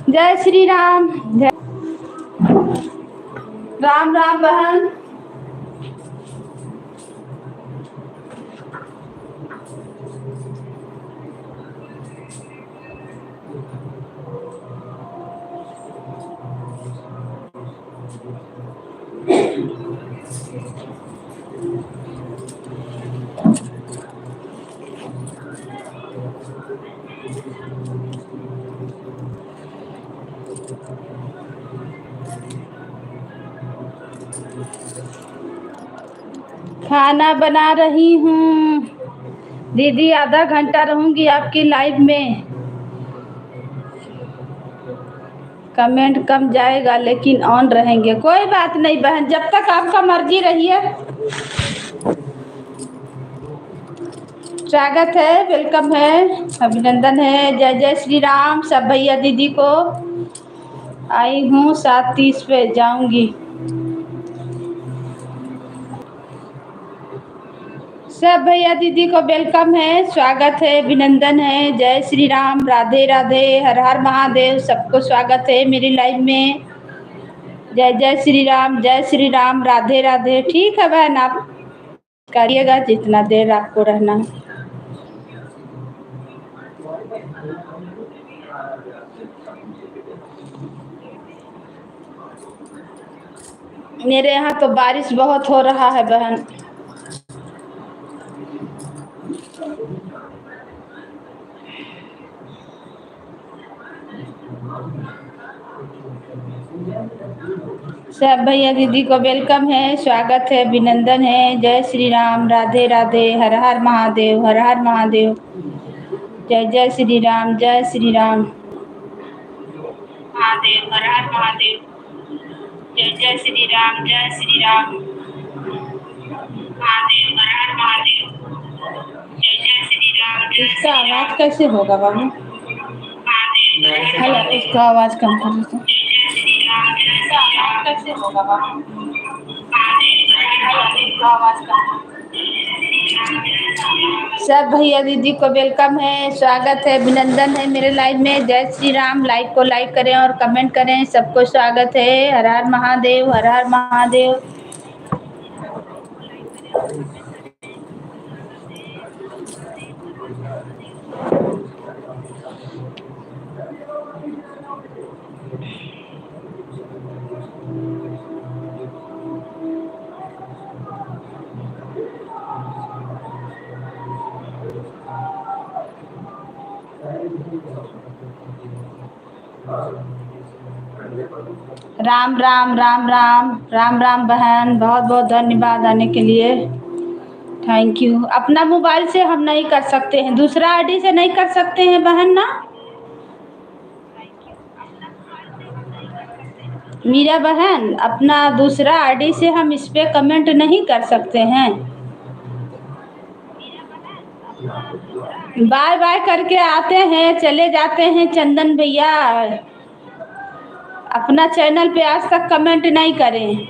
जय श्री राम। जय राम राम बहन। खाना बना रही हूँ दीदी, आधा घंटा रहूंगी आपकी लाइव में। कमेंट कम जाएगा लेकिन ऑन रहेंगे। कोई बात नहीं बहन, जब तक आपका मर्जी रहिए। स्वागत है, वेलकम है, अभिनंदन है। जय जय श्री राम। सब भैया दीदी को आई हूँ 7:30 पे जाऊंगी। सब भैया दीदी को वेलकम है, स्वागत है, अभिनंदन है। जय श्री राम, राधे राधे, हर हर महादेव। सबको स्वागत है मेरी लाइव में। जय जय श्री राम, जय श्री राम, राधे राधे। ठीक है बहन, आप करिएगा जितना देर आपको रहना है। मेरे यहाँ तो बारिश बहुत हो रहा है बहन। सब भैया दीदी को वेलकम है, स्वागत है, अभिनंदन है। जय श्री राम, राधे राधे, हर हर महादेव, हर हर महादेव। जय जय श्री राम, जय श्री राम, महादेव, हर हर महादेव। जय जय श्री राम, जय श्री राम, महादेव, हर हर महादेव। जय जय श्री राम, जय इसका आवाज कैसे होगा बाबू? हेलो, इसका आवाज कम कर दो। इसका आवाज कैसे होगा बाबू? इसका आवाज कम। सब भैया दीदी को वेलकम है, स्वागत है, अभिनंदन है मेरे लाइव में। जय श्री राम। लाइक को लाइक करें और कमेंट करें। सबको स्वागत है। हर हर महादेव, हर हर महादेव। राम राम राम राम राम राम बहन, बहुत बहुत धन्यवाद आने के लिए। Thank you. अपना मोबाइल से हम नहीं कर सकते हैं, दूसरा आईडी से नहीं कर सकते हैं बहन ना। मीरा बहन, अपना दूसरा आईडी से हम इस पे कमेंट नहीं कर सकते हैं। बाय बाय करके आते हैं, चले जाते हैं। चंदन भैया, अपना चैनल पे आज तक कमेंट नहीं करें।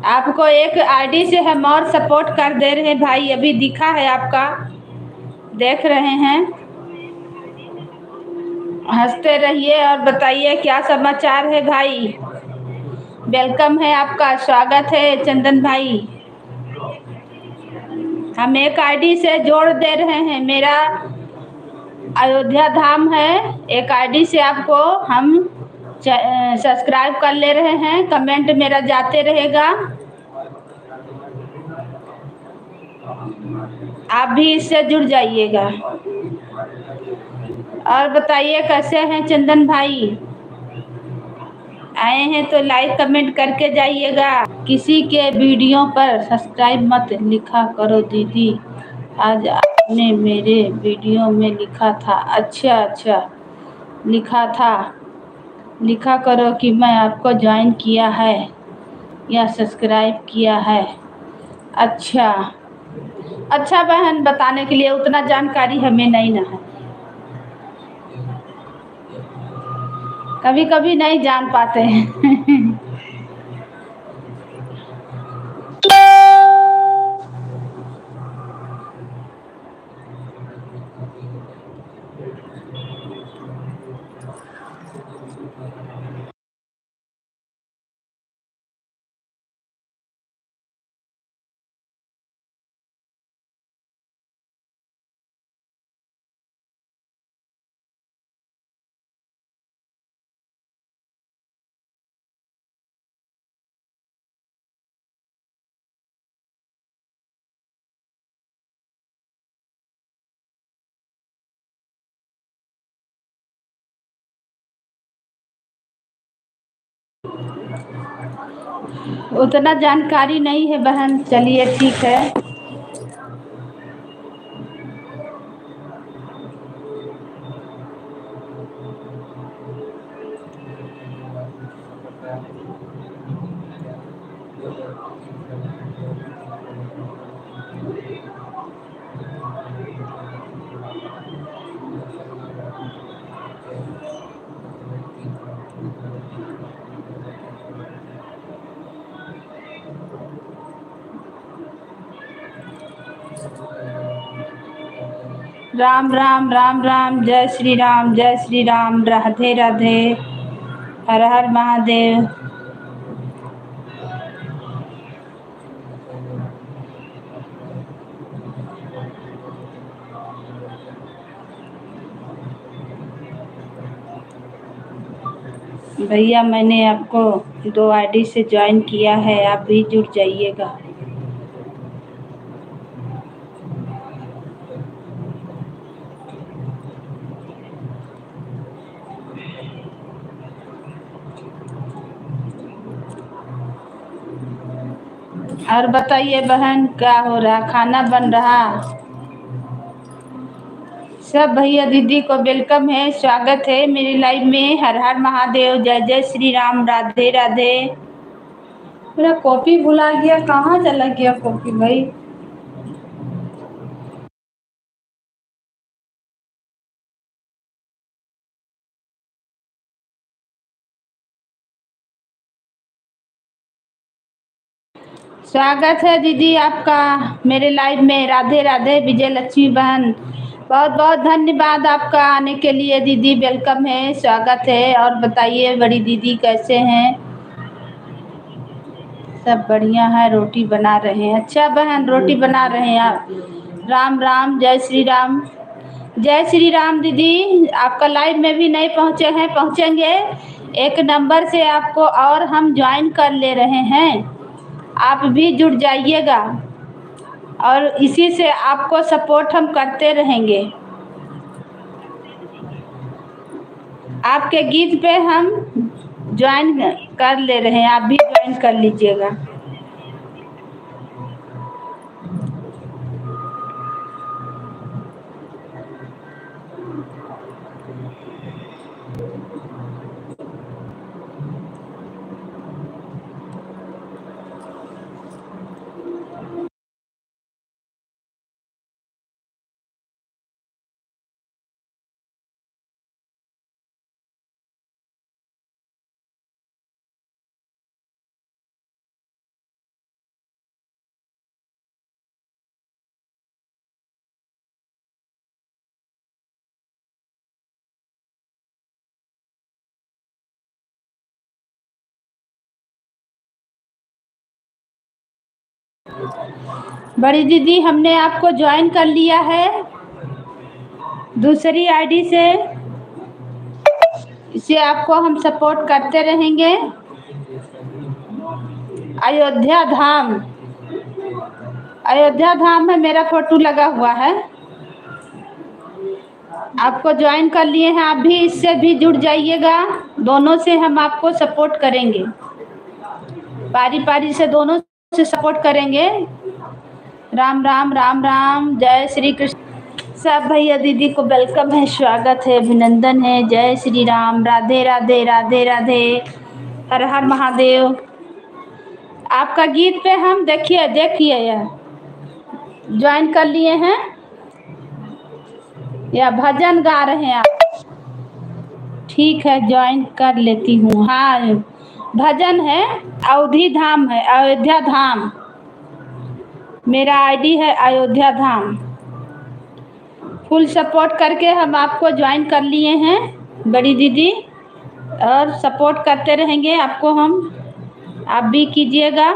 आपको एक आईडी से हम और सपोर्ट कर दे रहे हैं भाई, अभी दिखा है आपका, देख रहे हैं। हंसते रहिए और बताइए क्या समाचार है भाई। वेलकम है आपका, स्वागत है चंदन भाई। हम एक आईडी से जोड़ दे रहे हैं, मेरा अयोध्या धाम है। एक आईडी से आपको हम सब्सक्राइब कर ले रहे हैं, कमेंट मेरा जाते रहेगा। आप भी इससे जुड़ जाइएगा। और बताइए कैसे हैं चंदन भाई? आए हैं तो लाइक कमेंट करके जाइएगा। किसी के वीडियो पर सब्सक्राइब मत लिखा करो दीदी, आज आपने मेरे वीडियो में लिखा था। अच्छा अच्छा, लिखा था। लिखा करो कि मैं आपको ज्वाइन किया है या सब्सक्राइब किया है। अच्छा अच्छा बहन, बताने के लिए उतना जानकारी हमें नहीं ना है, कभी कभी नहीं जान पाते हैं। उतना जानकारी नहीं है बहन, चलिए ठीक है। राम राम राम राम, जय श्री राम, जय श्री राम, राधे राधे, हर हर महादेव। भैया मैंने आपको 2 आईडी से ज्वाइन किया है, आप भी जुड़ जाइएगा। और बताइए बहन, क्या हो रहा, खाना बन रहा? सब भैया दीदी को वेलकम है, स्वागत है मेरी लाइव में। हर हर महादेव, जय जय श्री राम, राधे राधे। मेरा कॉपी भुला गया, कहाँ चला गया कॉपी भाई? स्वागत है दीदी आपका मेरे लाइव में, राधे राधे। विजय लक्ष्मी बहन, बहुत बहुत धन्यवाद आपका आने के लिए दीदी, वेलकम है, स्वागत है। और बताइए बड़ी दीदी कैसे हैं? सब बढ़िया है, रोटी बना रहे हैं। अच्छा बहन, रोटी बना रहे हैं आप? राम राम, जय श्री राम, जय श्री राम दीदी। आपका लाइव में भी नहीं पहुँचे हैं, पहुँचेंगे। एक नंबर से आपको और हम ज्वाइन कर ले रहे हैं, आप भी जुड़ जाइएगा और इसी से आपको सपोर्ट हम करते रहेंगे। आपके गीत पे हम ज्वाइन कर ले रहे हैं, आप भी ज्वाइन कर लीजिएगा। बड़ी दीदी हमने आपको ज्वाइन कर लिया है दूसरी आईडी से, इसे आपको हम सपोर्ट करते रहेंगे। अयोध्या धाम, अयोध्या धाम में मेरा फोटो लगा हुआ है, आपको ज्वाइन कर लिए हैं, आप भी इससे भी जुड़ जाइएगा। दोनों से हम आपको सपोर्ट करेंगे, पारी पारी से दोनों से सपोर्ट करेंगे। राम राम राम राम, जय श्री कृष्ण। सब भैया दीदी को वेलकम है, स्वागत है, अभिनंदन है। जय श्री राम, राधे राधे, राधे राधे, हर हर महादेव। आपका गीत पे हम देखिए ज्वाइन कर लिए हैं, या भजन गा रहे हैं आप? ठीक है, ज्वाइन कर लेती हूँ। हाँ, भजन है, अवधि धाम है, अयोध्या धाम मेरा आईडी है, अयोध्या धाम। फुल सपोर्ट करके हम आपको ज्वाइन कर लिए हैं बड़ी दीदी, और सपोर्ट करते रहेंगे आपको हम, आप भी कीजिएगा।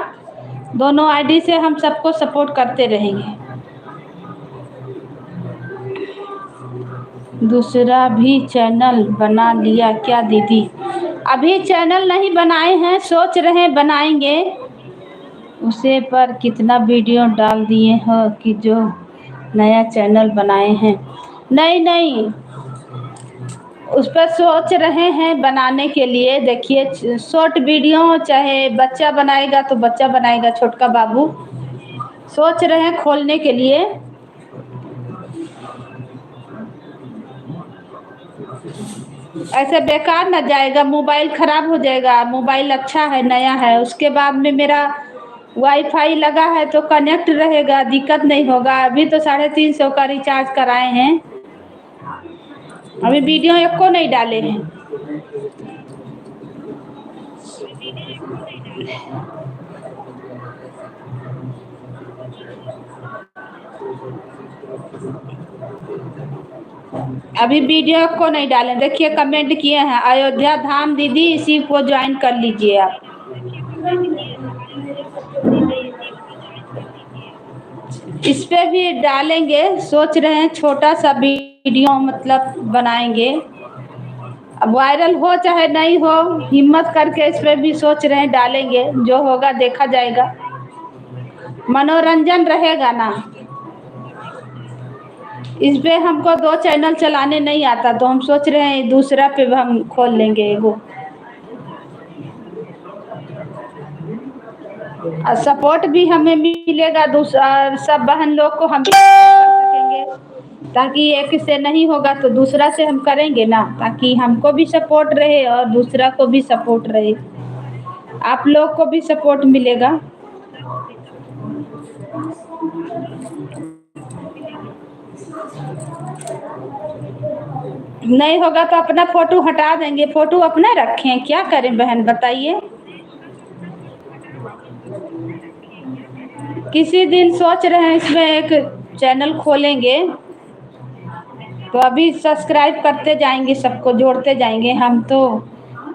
दोनों आईडी से हम सबको सपोर्ट करते रहेंगे। दूसरा भी चैनल बना लिया क्या दीदी? अभी चैनल नहीं बनाए हैं, सोच रहे हैं बनाएंगे। उसे पर कितना वीडियो डाल दिए हो कि जो नया चैनल बनाए हैं? नहीं नहीं, उस पर सोच रहे हैं बनाने के लिए। देखिए शॉर्ट वीडियो चाहे बच्चा बनाएगा तो बच्चा बनाएगा, छोटका बाबू सोच रहे हैं खोलने के लिए। ऐसे बेकार ना जाएगा, मोबाइल खराब हो जाएगा। मोबाइल अच्छा है, नया है, उसके बाद में मेरा वाईफाई लगा है तो कनेक्ट रहेगा, दिक्कत नहीं होगा। अभी तो 350 का रिचार्ज कराए हैं, अभी वीडियो एक को नहीं डाले हैं। अभी वीडियो को नहीं डाले। देखिए कमेंट किए हैं अयोध्या धाम दीदी, इसी को ज्वाइन कर लीजिए आप। इस पे भी डालेंगे, सोच रहे हैं छोटा सा वीडियो मतलब बनाएंगे। अब वायरल हो चाहे नहीं हो, हिम्मत करके इस पे भी सोच रहे हैं डालेंगे, जो होगा देखा जाएगा। मनोरंजन रहेगा ना। इस पे हमको 2 चैनल चलाने नहीं आता, तो हम सोच रहे हैं दूसरा पे हम खोल लेंगे वो। और सपोर्ट भी हमें मिलेगा, दूसरा सब बहन लोग को हम कर सकेंगे। ताकि एक से नहीं होगा तो दूसरा से हम करेंगे ना, ताकि हमको भी सपोर्ट रहे और दूसरा को भी सपोर्ट रहे, आप लोग को भी सपोर्ट मिलेगा। नहीं होगा तो अपना फोटो हटा देंगे, फोटो अपना रखें, क्या करें बहन बताइए। किसी दिन सोच रहे हैं इसमें एक चैनल खोलेंगे, तो अभी सब्सक्राइब करते जाएंगे, सबको जोड़ते जाएंगे। हम तो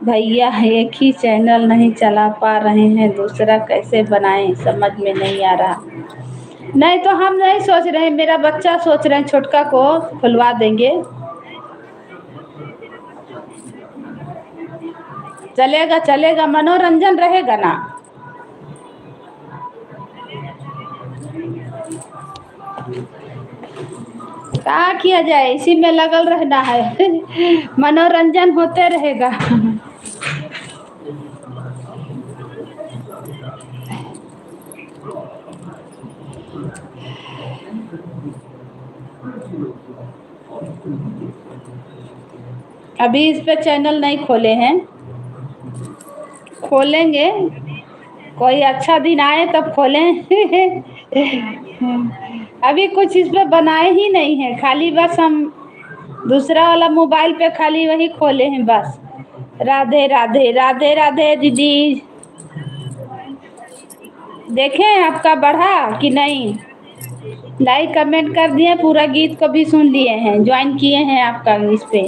भैया एक ही चैनल नहीं चला पा रहे हैं, दूसरा कैसे बनाएं समझ में नहीं आ रहा। नहीं तो हम नहीं सोच रहे हैं, मेरा बच्चा सोच रहे हैं छोटका को खुलवा देंगे। चलेगा चलेगा, मनोरंजन रहेगा ना। क्या किया जाए, इसी में लगल रहना है मनोरंजन होते रहेगा। अभी इस पे चैनल नहीं खोले हैं, खोलेंगे। कोई अच्छा दिन आए तब खोलें अभी कुछ इस पे बनाए ही नहीं है, खाली बस हम दूसरा वाला मोबाइल पे खाली वही खोले हैं बस। राधे राधे राधे राधे दीदी। देखें आपका बढ़ा कि नहीं, लाइक कमेंट कर दिए, पूरा गीत को भी सुन लिए हैं, ज्वाइन किए हैं आपका इस पे।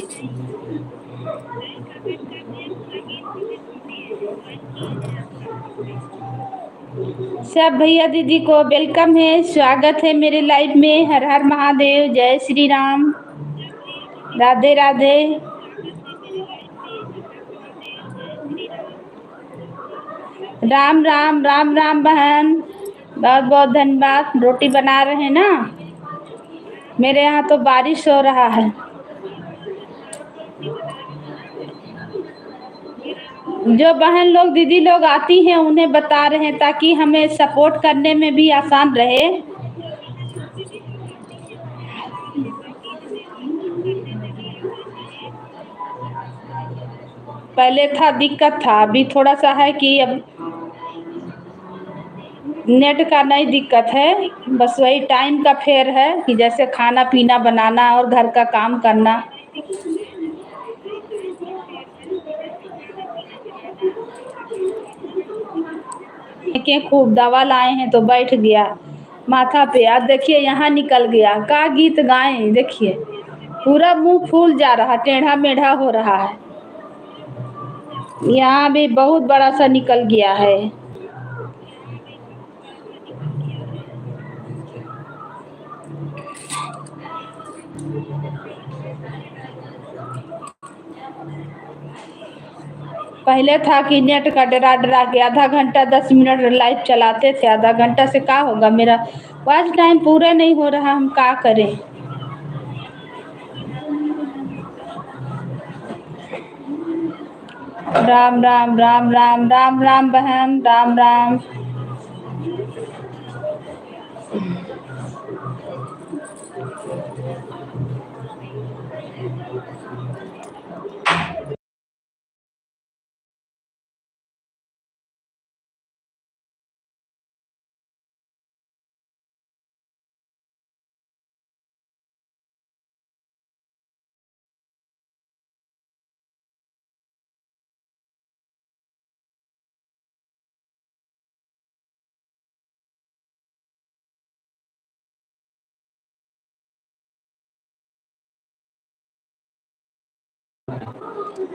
सब भैया दीदी को वेलकम है, स्वागत है मेरे लाइव में। हर हर महादेव, जय श्री राम, राधे राधे। राम राम राम राम बहन, बहुत बहुत धन्यवाद। रोटी बना रहे हैं ना, मेरे यहाँ तो बारिश हो रहा है। जो बहन लोग दीदी लोग आती हैं उन्हें बता रहे हैं, ताकि हमें सपोर्ट करने में भी आसान रहे। पहले था दिक्कत था, अभी थोड़ा सा है कि अब नेट का नहीं दिक्कत है, बस वही टाइम का फेर है कि जैसे खाना पीना बनाना और घर का काम करना। के खूब दवा लाए हैं तो बैठ गया माथा पे, आज देखिए यहाँ निकल गया। का गीत गाएं, देखिए पूरा मुंह फूल जा रहा, टेढ़ा मेढ़ा हो रहा है। यहाँ भी बहुत बड़ा सा निकल गया है। पहले था कि नेट का डरा डरा के आधा घंटा 10 मिनट लाइव चलाते थे, आधा घंटा से क्या होगा, मेरा वॉच टाइम पूरा नहीं हो रहा, हम क्या करें। राम राम राम राम राम राम बहन, राम राम।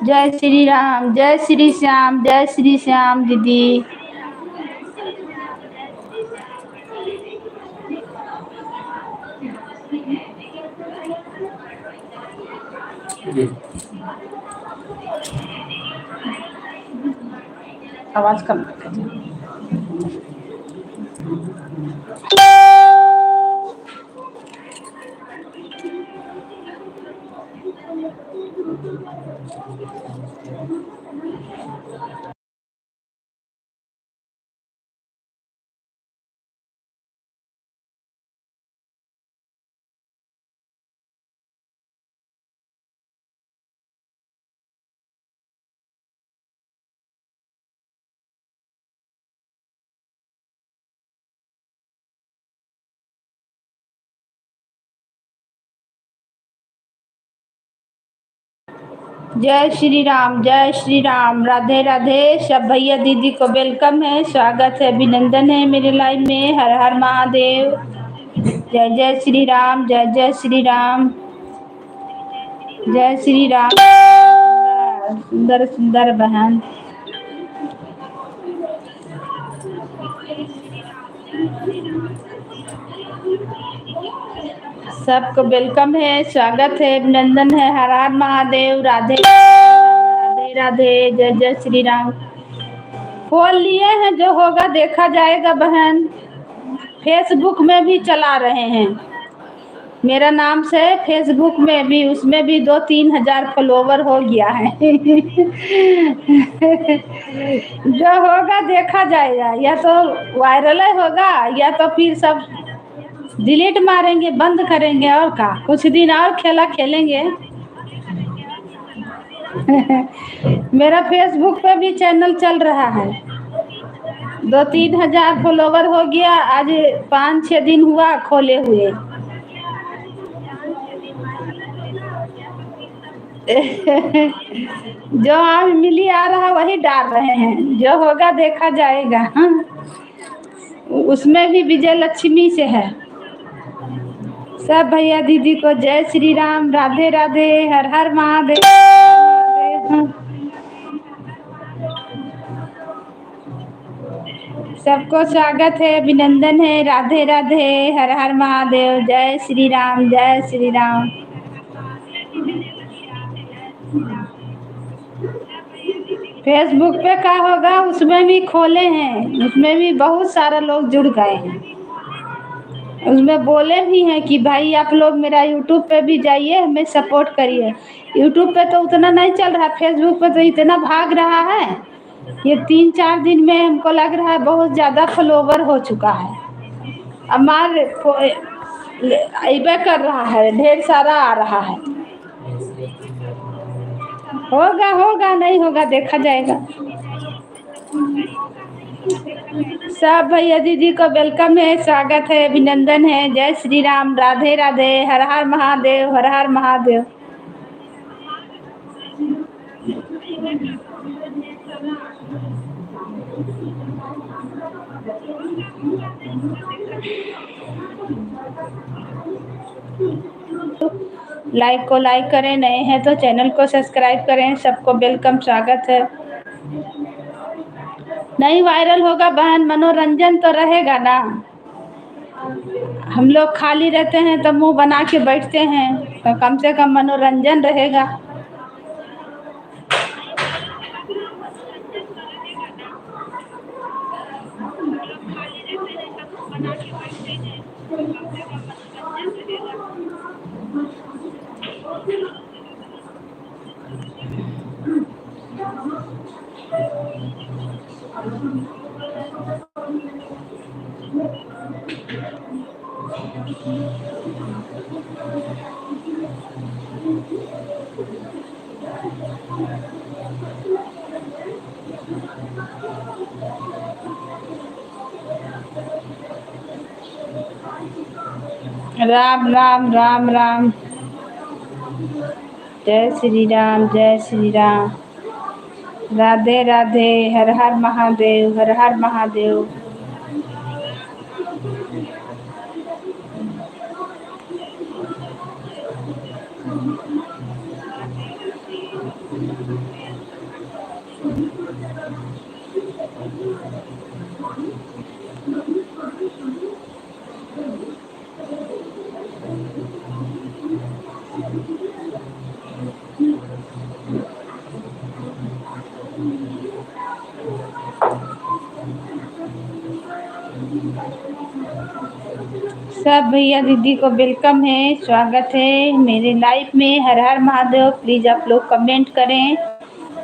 जय श्री राम, जय श्री श्याम, जय श्री श्याम दीदी। आवाज कम कर। जय श्री राम, जय श्री राम, राधे राधे। सब भैया दीदी को वेलकम है, स्वागत है, अभिनंदन है मेरे लाइव में। हर हर महादेव। जय जय श्री राम, जय जय श्री राम, जय श्री राम। सुंदर सुंदर बहन। सबको वेलकम है, स्वागत है, अभिनंदन है। हर हर महादेव, राधे राधे राधे, जय जय श्री राम। खोल लिए हैं, जो होगा देखा जाएगा बहन। फेसबुक में भी चला रहे हैं मेरा नाम से, फेसबुक में भी, उसमें भी 2-3 हजार फॉलोवर हो गया है। जो होगा देखा जाएगा, या तो वायरल होगा या तो फिर सब डिलीट मारेंगे, बंद करेंगे। और का कुछ दिन और खेला खेलेंगे। मेरा फेसबुक पे भी चैनल चल रहा है, 2-3 हजार फॉलोवर हो गया। आज 5-6 दिन हुआ खोले हुए। जो आज मिली आ रहा वही डाल रहे हैं, जो होगा देखा जाएगा। उसमें भी विजय लक्ष्मी से है। सब भैया दीदी को जय श्री राम, राधे राधे, हर हर महादेव। सबको स्वागत है, अभिनंदन है, राधे राधे, हर हर महादेव, जय श्री राम, जय श्री राम। फेसबुक पे क्या होगा, उसमें भी खोले हैं, उसमें भी बहुत सारा लोग जुड़ गए हैं। उसमें बोले भी हैं कि भाई आप लोग मेरा यूट्यूब पे भी जाइए, हमें सपोर्ट करिए। यूट्यूब पे तो उतना नहीं चल रहा, फेसबुक पे तो इतना भाग रहा है। ये 3-4 दिन में हमको लग रहा है बहुत ज़्यादा फॉलोवर हो चुका है। हमारे अबे कर रहा है, ढेर सारा आ रहा है। होगा होगा, नहीं होगा देखा जाएगा। सब भैया दीदी को वेलकम है, स्वागत है, अभिनंदन है, जय श्री राम, राधे राधे, हर हर महादेव, हर हर महादेव। लाइक को लाइक करें, नए हैं तो चैनल को सब्सक्राइब करें। सबको वेलकम, स्वागत है। नहीं वायरल होगा बहन, मनोरंजन तो रहेगा ना। हम लोग खाली रहते हैं तो मुंह बना के बैठते हैं, तो कम से कम मनोरंजन रहेगा। राम राम राम राम। जय श्री राम, जय श्री राम। राधे राधे। हर हर महादेव, हर हर महादेव। सब भैया दीदी को वेलकम है, स्वागत है मेरे लाइफ में। हर हर महादेव। प्लीज आप लोग कमेंट करें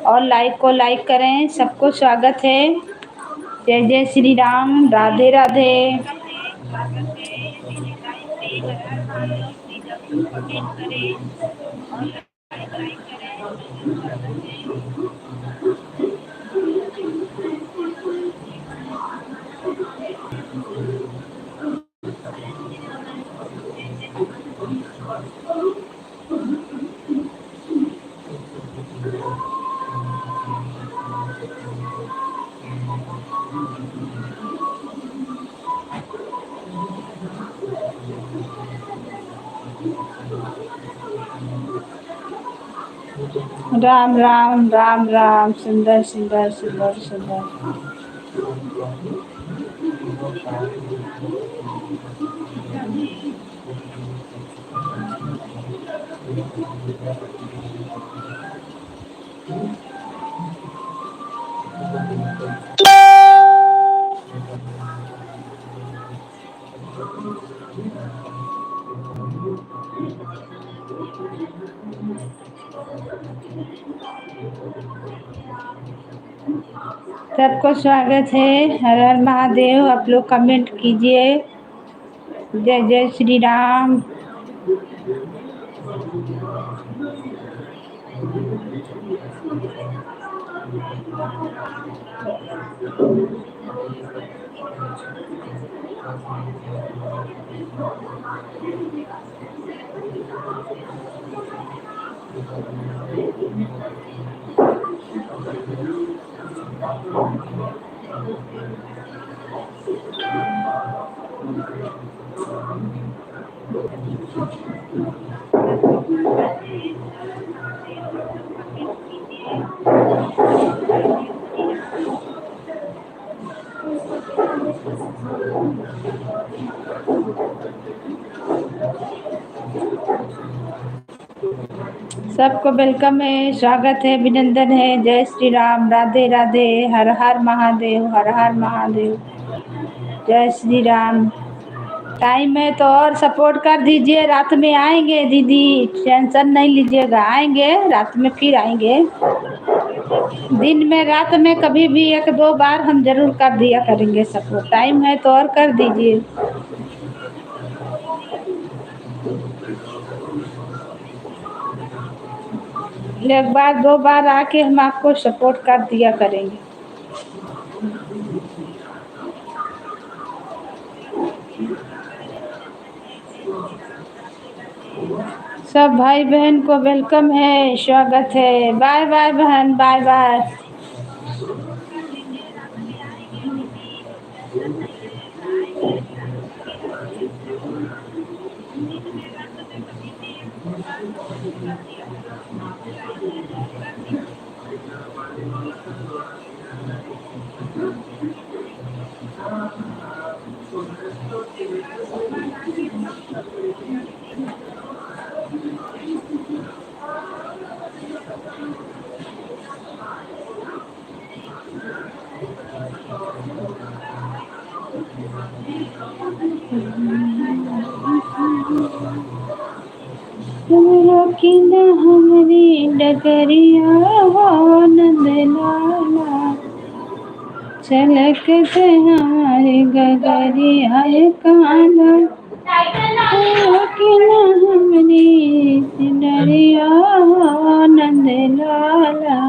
और लाइक को लाइक करें। सबको स्वागत है। जय जय श्री राम। राधे राधे। राम राम राम राम। सुंदर सुंदर सुंदर सुंदर। सबको स्वागत है। हर हर महादेव। आप लोग कमेंट कीजिए। जय जय श्री राम। सबको वेलकम है, स्वागत है, अभिनंदन है। जय श्री राम। राधे राधे। हर हर महादेव, हर हर महादेव। जय श्री राम। टाइम है तो और सपोर्ट कर दीजिए। रात में आएंगे दीदी, टेंशन नहीं लीजिएगा। आएंगे रात में, फिर आएंगे। दिन में रात में कभी भी एक दो बार हम जरूर कर दिया करेंगे सपोर्ट। टाइम है तो और कर दीजिए। एक बार दो बार आके हम आपको सपोर्ट कर दिया करेंगे। सब भाई बहन को वेलकम है, स्वागत है। बाय बाय बहन, बाय बाय। किन हमारी डगरिया हो नंद लाला, छलकते हमारे गगरिया कांधा कि न हमरी सिंदरिया नंद लाला।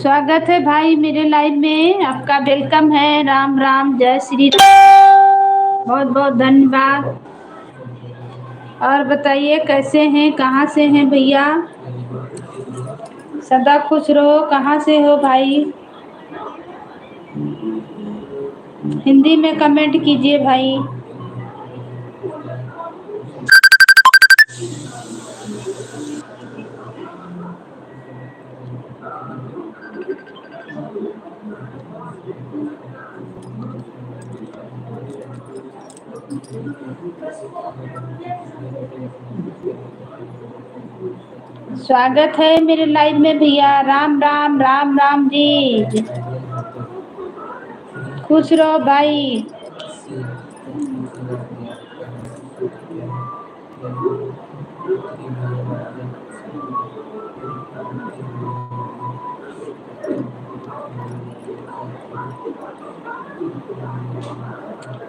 स्वागत है भाई मेरे लाइव में, आपका वेलकम है। राम राम, जय श्री राम, बहुत बहुत धन्यवाद। और बताइए कैसे हैं, कहाँ से हैं भैया? सदा खुश रहो। कहाँ से हो भाई? हिंदी में कमेंट कीजिए भाई। स्वागत है मेरे लाइव में भैया। राम राम, राम राम जी, खुश रहो भाई।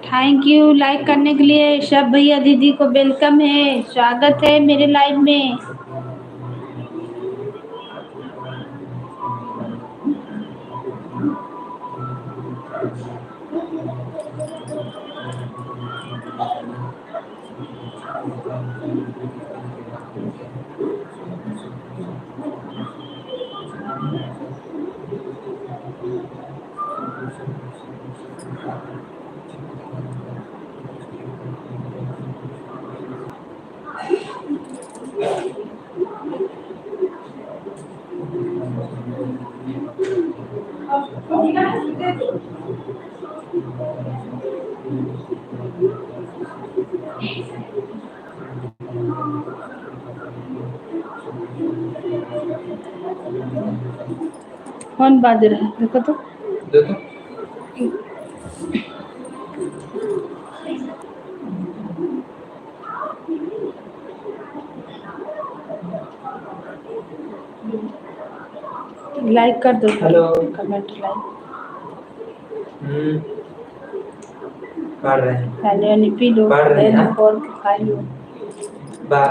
थैंक यू लाइक करने के लिए। सब भैया दीदी को वेलकम है, स्वागत है मेरे लाइव में। कौन बाज रहा है? देखो तो, देखो लाइक कर दो। Hello, comment like. पढ़ रहे हैं। पहले नहीं पी लो, पढ़ रहे हैं। खोल के खा लो। बा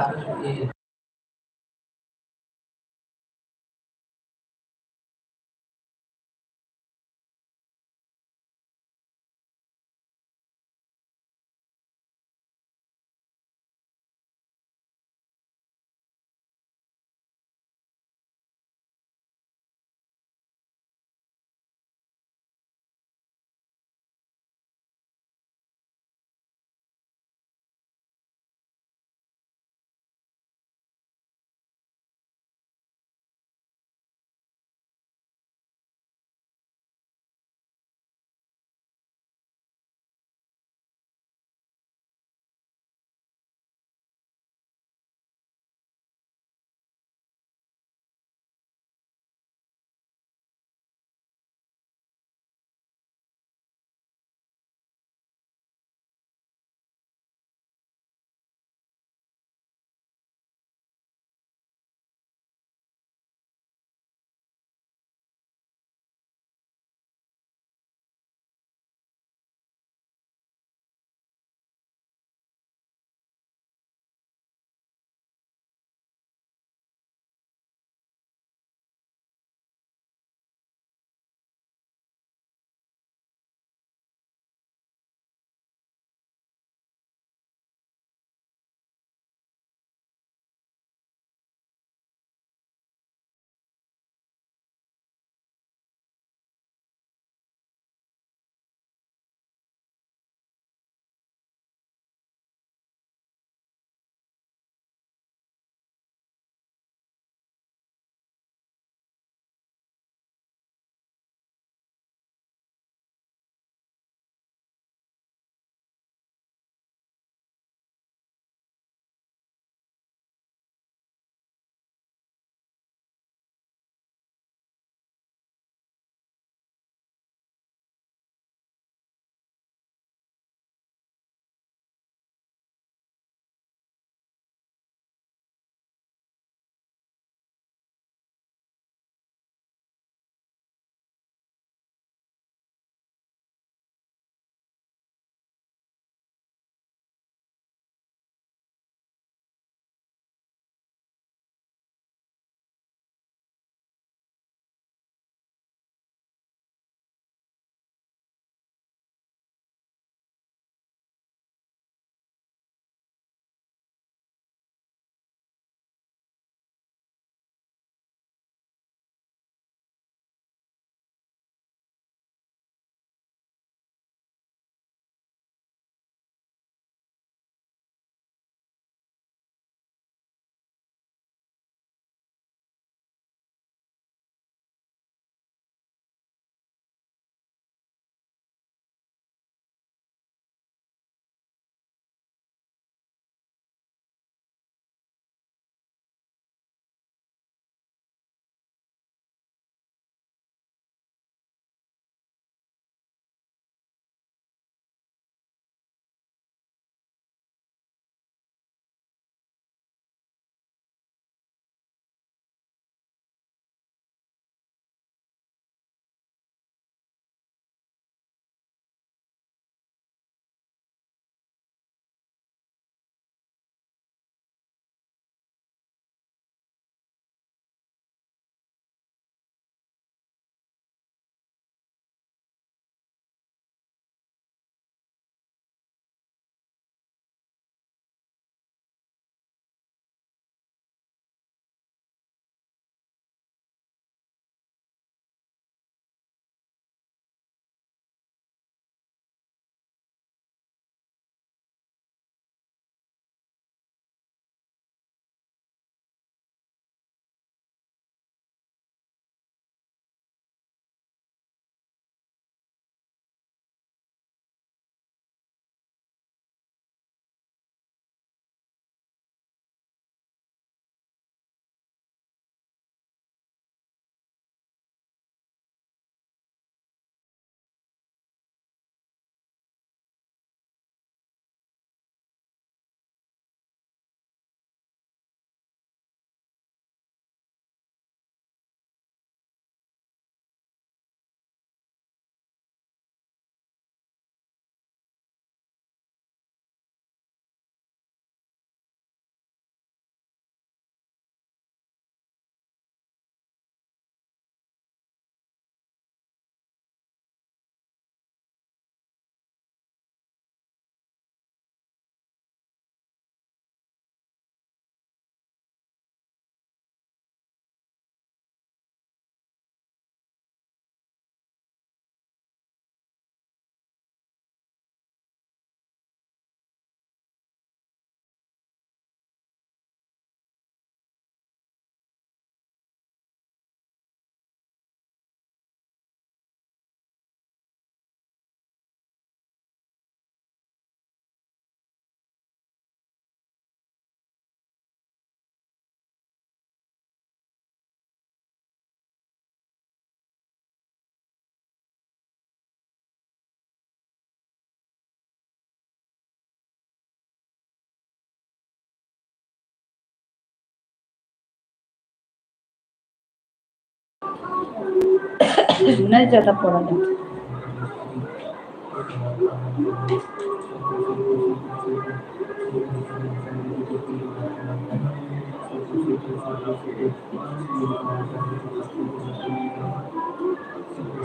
नहीं ज़्यादा पड़ा जाता।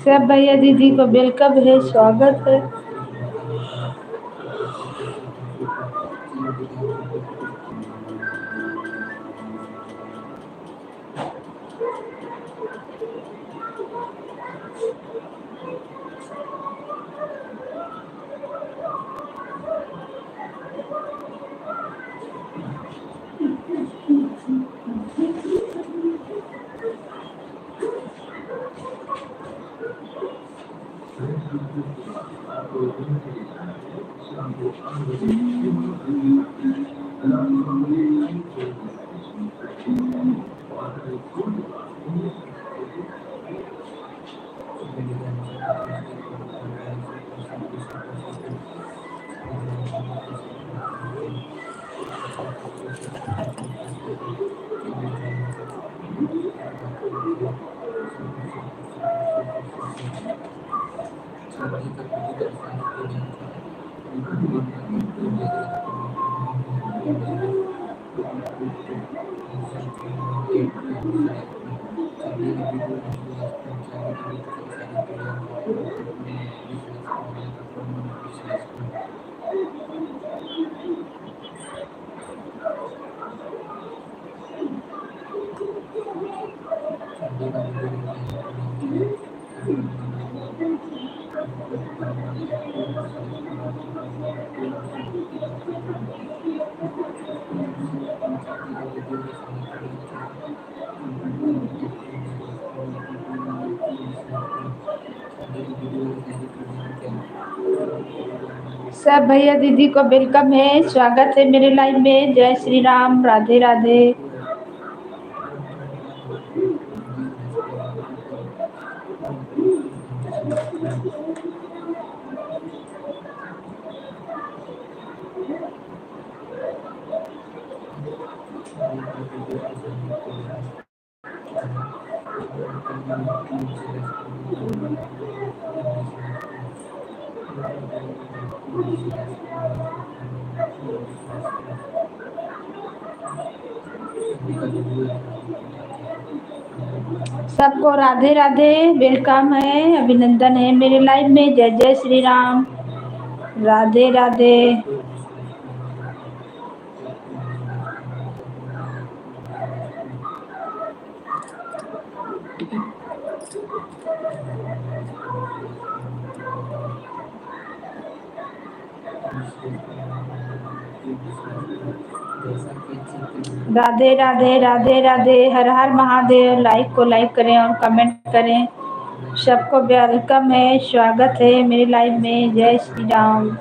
सब भैया दीदी को वेलकम है, स्वागत है। सब भैया दीदी को वेलकम है, स्वागत है मेरे लाइव में। जय श्री राम, राधे राधे। सबको राधे राधे, वेलकम है, अभिनंदन है मेरे लाइव में। जय जय श्री राम, राधे राधे। राधे राधे, राधे राधे, हर हर महादेव। लाइक को लाइक करें और कमेंट करें। सबको वेलकम है, स्वागत है मेरे लाइव में। जय श्री राम।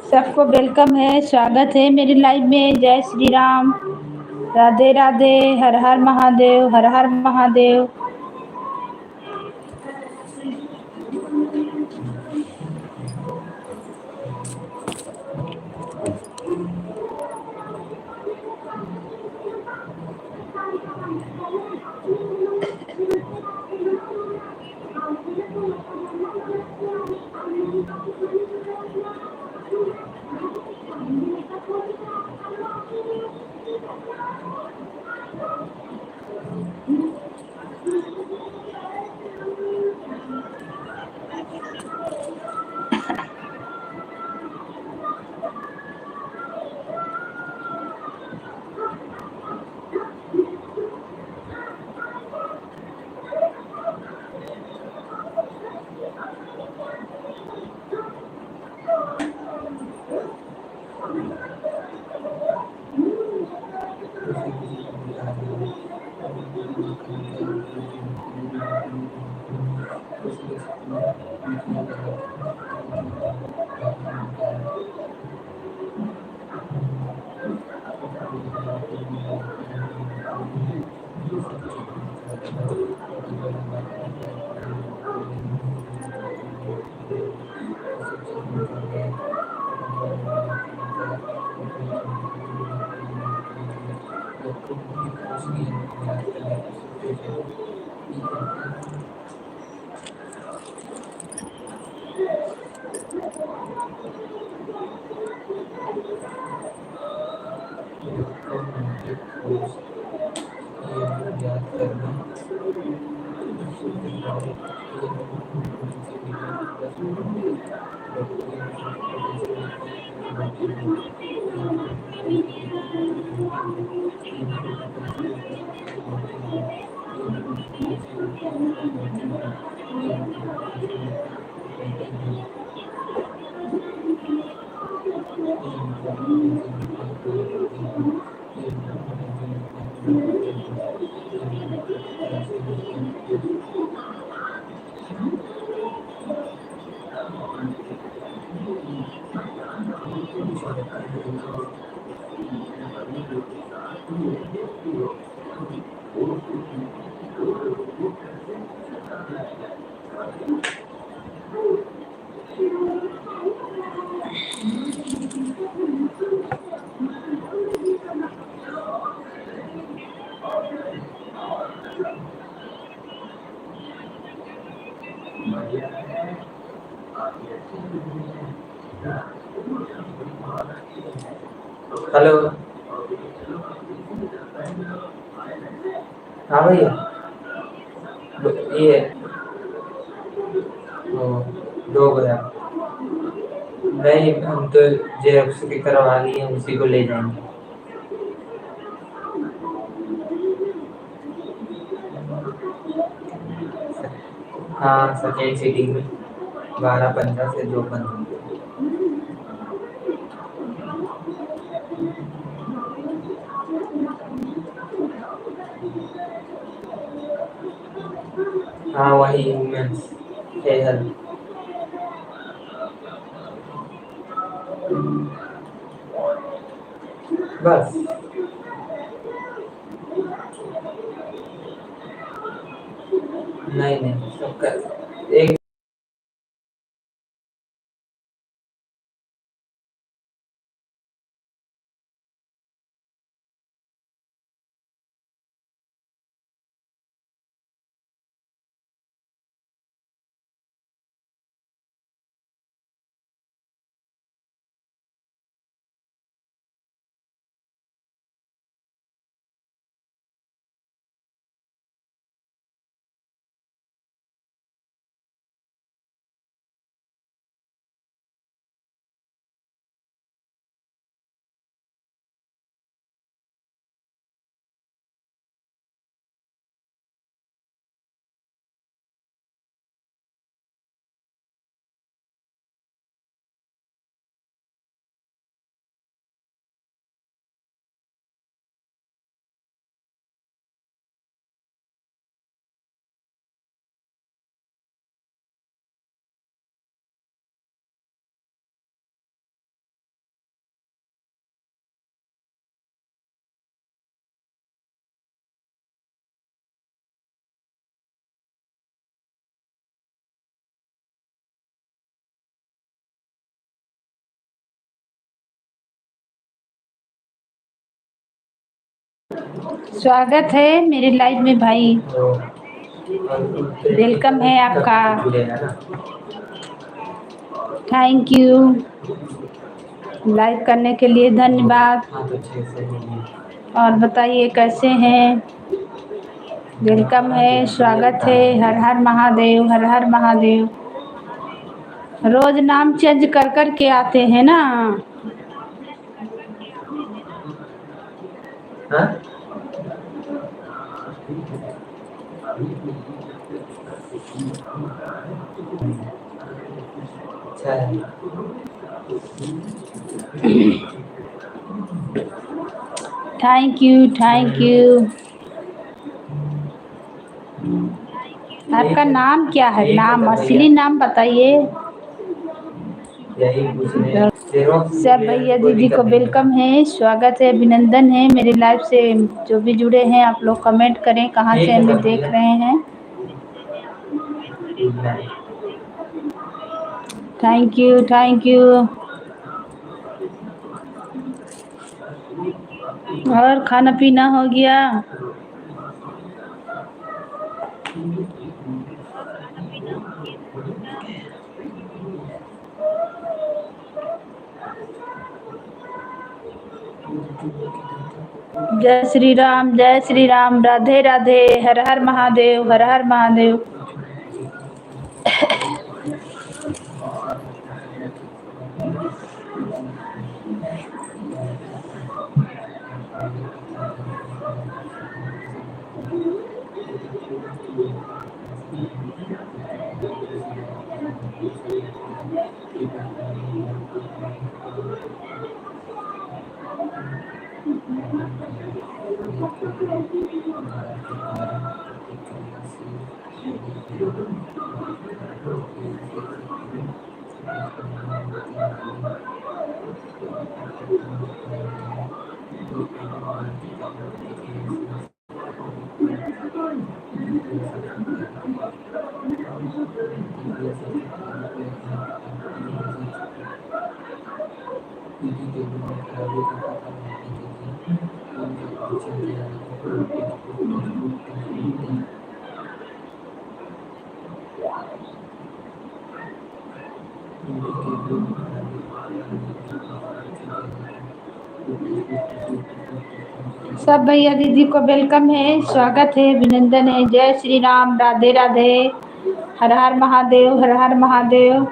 सबको वेलकम है, स्वागत है मेरे लाइव में। जय श्री राम, राधे राधे, हर हर महादेव, हर हर महादेव। हेलो। हाँ भैया। ये ओ, 2 गया। नहीं, हम तो जेरोक्स की करवा लिए, उसी को ले जाएंगे। हाँ, सेकेंड सीटिंग में 12:15 से 2:15। हाँ, वही वुमेन्स हेल्थ। बस। नहीं नहीं, सबका एक। स्वागत है मेरे लाइव में भाई। वेलकम है आपका। Thank you. लाइव करने के लिए धन्यवाद। और बताइए कैसे हैं? वेलकम है, स्वागत है। हर हर महादेव, हर हर महादेव। रोज नाम चेंज कर कर के आते हैं ना। हाँ? अच्छा है। Thank you, thank you. आपका ठीक है, नाम क्या है? ठीक है नाम, तो भैया, असली नाम बताइए। यही पूछने जेरोक्स सब ले भैया कोई दीदी को दिक्कत नहीं है। वेलकम है, स्वागत है, अभिनंदन है। मेरे लाइव से जो भी जुड़े हैं आप लोग कमेंट करें कहाँ से ठीक है हमें तो देख भैया, रहे हैं। नहीं थैंक यू, थैंक यू। और खाना पीना हो गया? जय श्री राम, जय श्री राम, राधे राधे, हर हर महादेव, हर हर महादेव। सब भैया दीदी को वेलकम है, स्वागत है, अभिनंदन है। जय श्री राम, राधे राधे, हर हर महादेव, हर हर महादेव।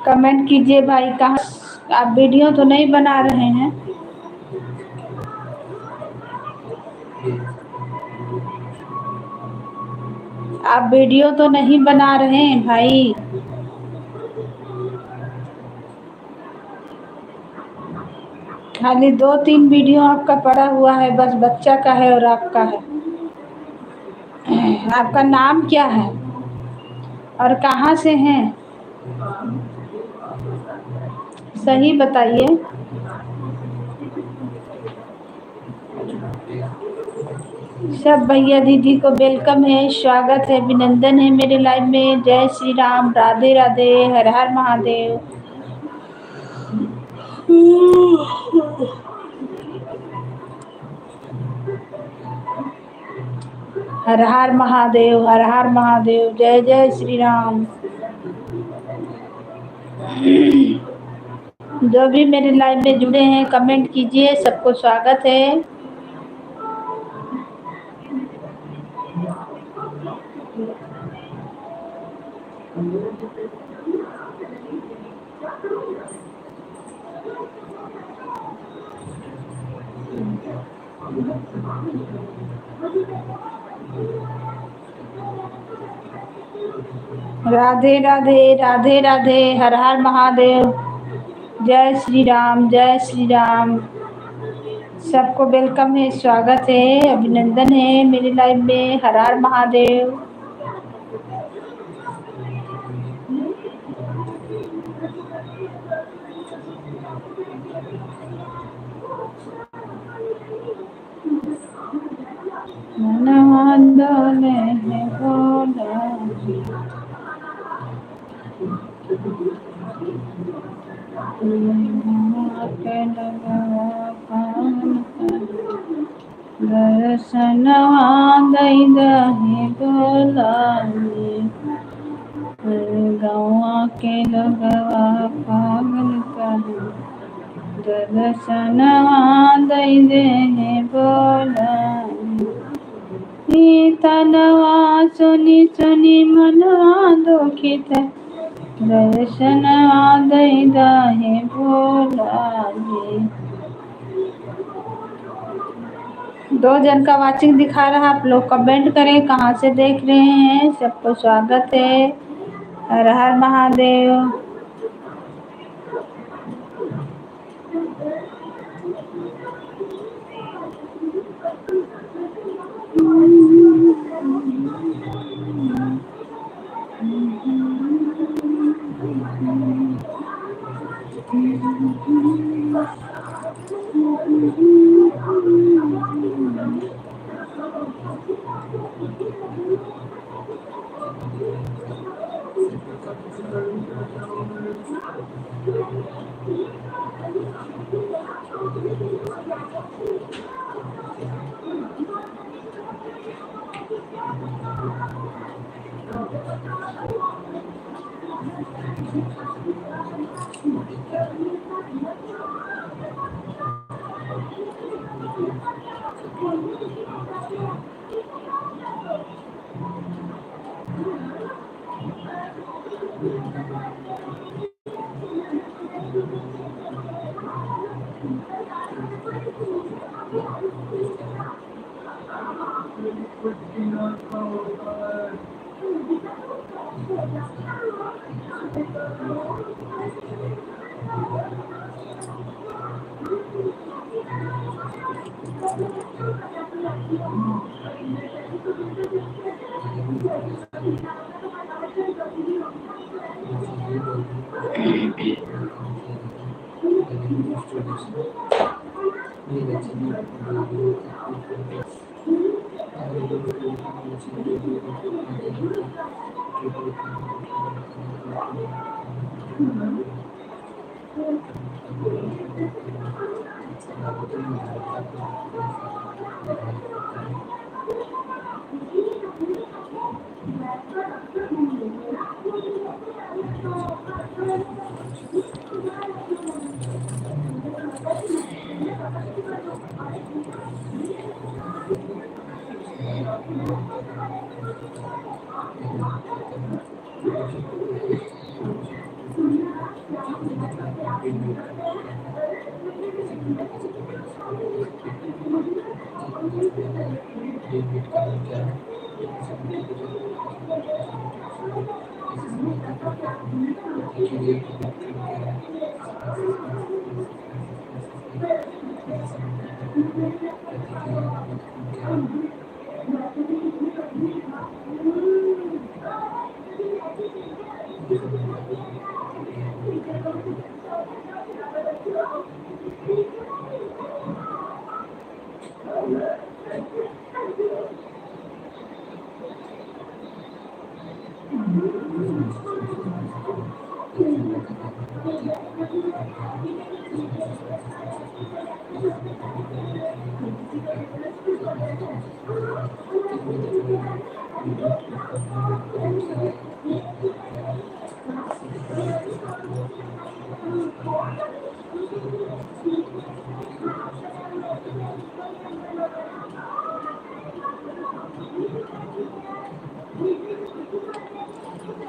कमेंट कीजिए भाई, कहाँ आप वीडियो तो नहीं बना रहे हैं? आप वीडियो तो नहीं बना रहे हैं भाई? खाली 2-3 वीडियो आपका पड़ा हुआ है, बस बच्चा का है और आपका है। आपका नाम क्या है और कहाँ से हैं? सही बताइए। सब भैया दीदी को वेलकम है, स्वागत है, अभिनंदन है मेरे लाइव में। जय श्री राम, राधे राधे, हर हर महादेव। हर हर महादेव, हर हर महादेव, जय जय श्री राम। जो भी मेरे लाइव में जुड़े हैं कमेंट कीजिए, सबको स्वागत है। राधे राधे, राधे राधे, हर हर महादेव, जय श्री राम, जय श्री राम। सबको वेलकम है, स्वागत है, अभिनंदन है मेरे लाइव में। हर हर महादेव। मनवांदोले है भोला, के लगवा पावन दर्शनवा दई दहे बोलाए। गौआ के लगवा पागल कहे, दर्शनवा दई दहे बोलाए। तनवा सुनी सुनी मनवा दुखित, दर्शनवा दई दहे बोलाए। 2 जन का वाचिंग दिखा रहा, आप लोग कमेंट करें कहाँ से देख रहे हैं। सबको स्वागत है, हर हर महादेव।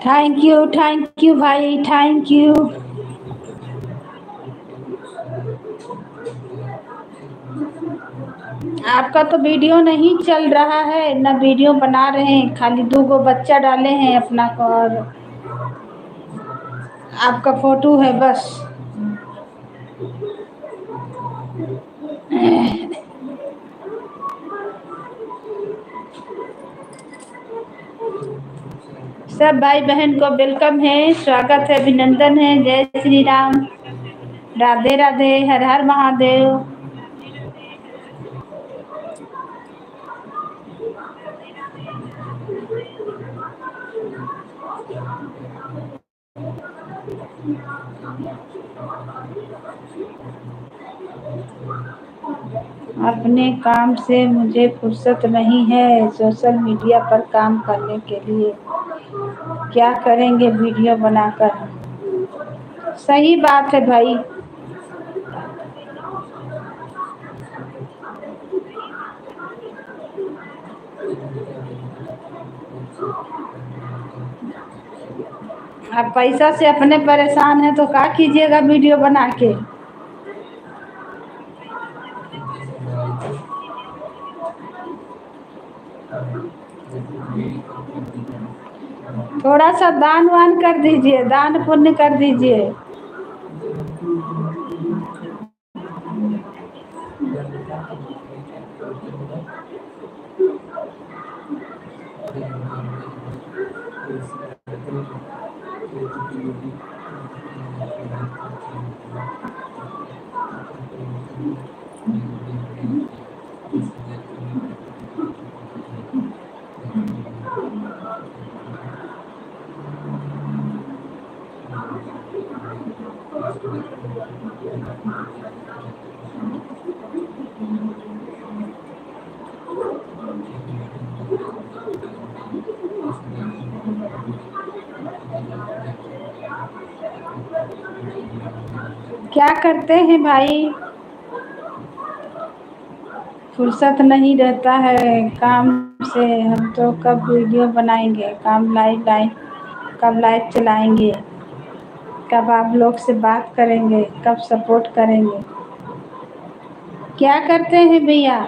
थैंक यू भाई, थैंक यू। आपका तो वीडियो नहीं चल रहा है, ना वीडियो बना रहे हैं, खाली 2 गो बच्चा डाले हैं अपना को, और आपका फोटो है बस। सब भाई बहन को वेलकम है, स्वागत है, अभिनंदन है। जय श्री राम, राधे राधे, हर हर महादेव। अपने काम से मुझे फुर्सत नहीं है सोशल मीडिया पर काम करने के लिए, क्या करेंगे वीडियो बनाकर। सही बात है भाई। आप पैसा से अपने परेशान हैं तो क्या कीजिएगा वीडियो बना के। थोड़ा सा दान वान कर दीजिए, दान पुण्य कर दीजिए। क्या करते हैं भाई, फुर्सत नहीं रहता है काम से। हम तो कब वीडियो बनाएंगे, कब लाइव चलाएंगे, कब आप लोग से बात करेंगे, कब सपोर्ट करेंगे। क्या करते हैं भैया?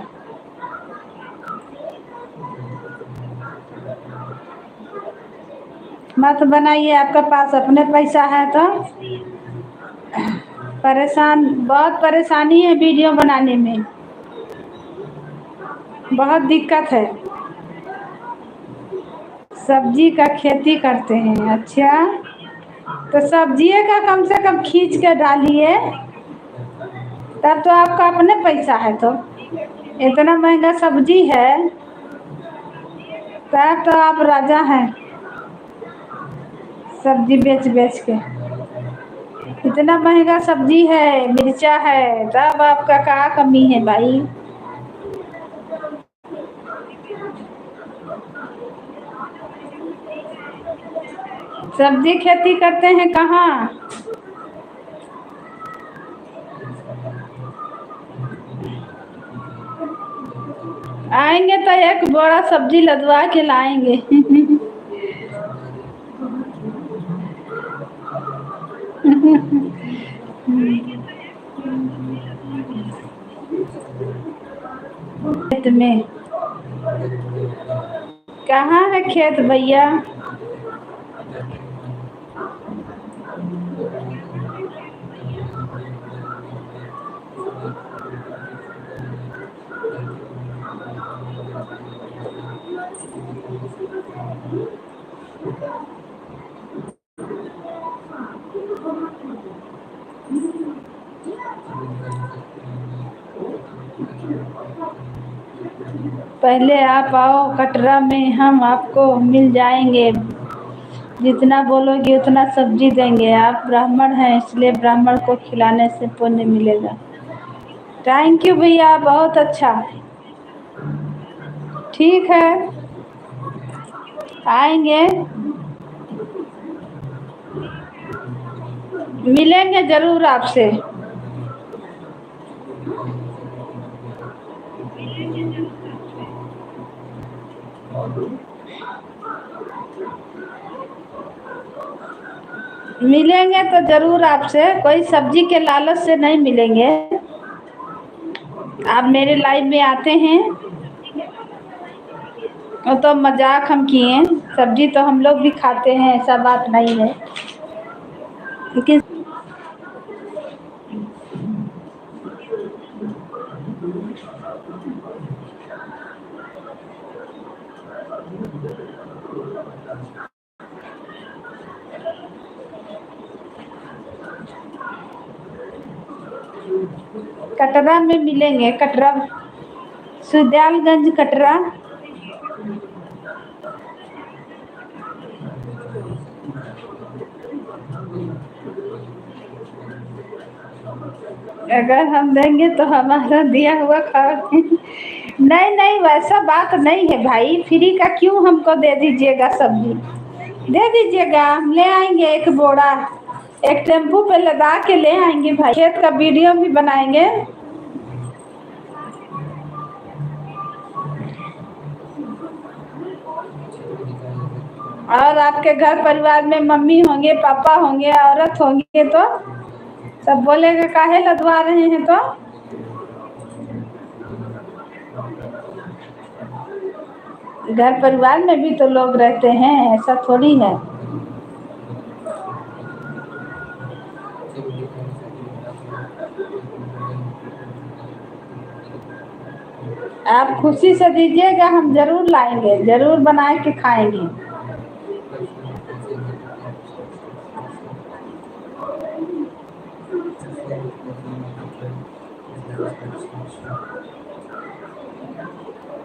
मत बनाइए, आपका पास अपने पैसा है तो। बहुत परेशानी है वीडियो बनाने में, बहुत दिक्कत है। सब्जी का खेती करते हैं, अच्छा तो सब्जी का कम से कम खींच के डालिए, तब तो आपका अपने पैसा है। तो इतना महंगा सब्जी है, तब तो आप राजा हैं सब्जी बेच बेच के। इतना महंगा सब्जी है, मिर्चा है, तब आपका क्या कमी है भाई? सब्जी खेती करते हैं कहाँ? आएंगे तो एक बड़ा सब्जी लदवा के लाएंगे। खेत में कहाँ है खेत भैया? पहले आप आओ कटरा में, हम आपको मिल जाएंगे। जितना बोलोगे उतना सब्जी देंगे। आप ब्राह्मण हैं, इसलिए ब्राह्मण को खिलाने से पुण्य मिलेगा। थैंक यू भैया, बहुत अच्छा। ठीक है, आएंगे, मिलेंगे जरूर आपसे। मिलेंगे तो जरूर आपसे, कोई सब्जी के लालच से नहीं मिलेंगे। आप मेरे लाइव में आते हैं, वो तो मजाक हम किए। सब्जी तो हम लोग भी खाते हैं, ऐसा बात नहीं है, लेकिन कटरा में मिलेंगे। कटरा, सुजालगंज कटरा। अगर हम देंगे तो हमारा दिया हुआ खाओगे? नहीं नहीं, वैसा बात नहीं है भाई। फ्री का क्यों हमको दे दीजिएगा सब्जी, दे दीजिएगा, हम ले आएंगे एक बोरा, एक टेम्पू पे लगा के ले आएंगे भाई। खेत का वीडियो भी बनाएंगे। और आपके घर परिवार में मम्मी होंगे, पापा होंगे, औरत होंगे, तो सब बोलेगा काहे लदवा रहे हैं। तो घर परिवार में भी तो लोग रहते हैं, ऐसा थोड़ी है। आप खुशी से दीजिएगा, हम जरूर लाएंगे, जरूर बना के खाएंगे।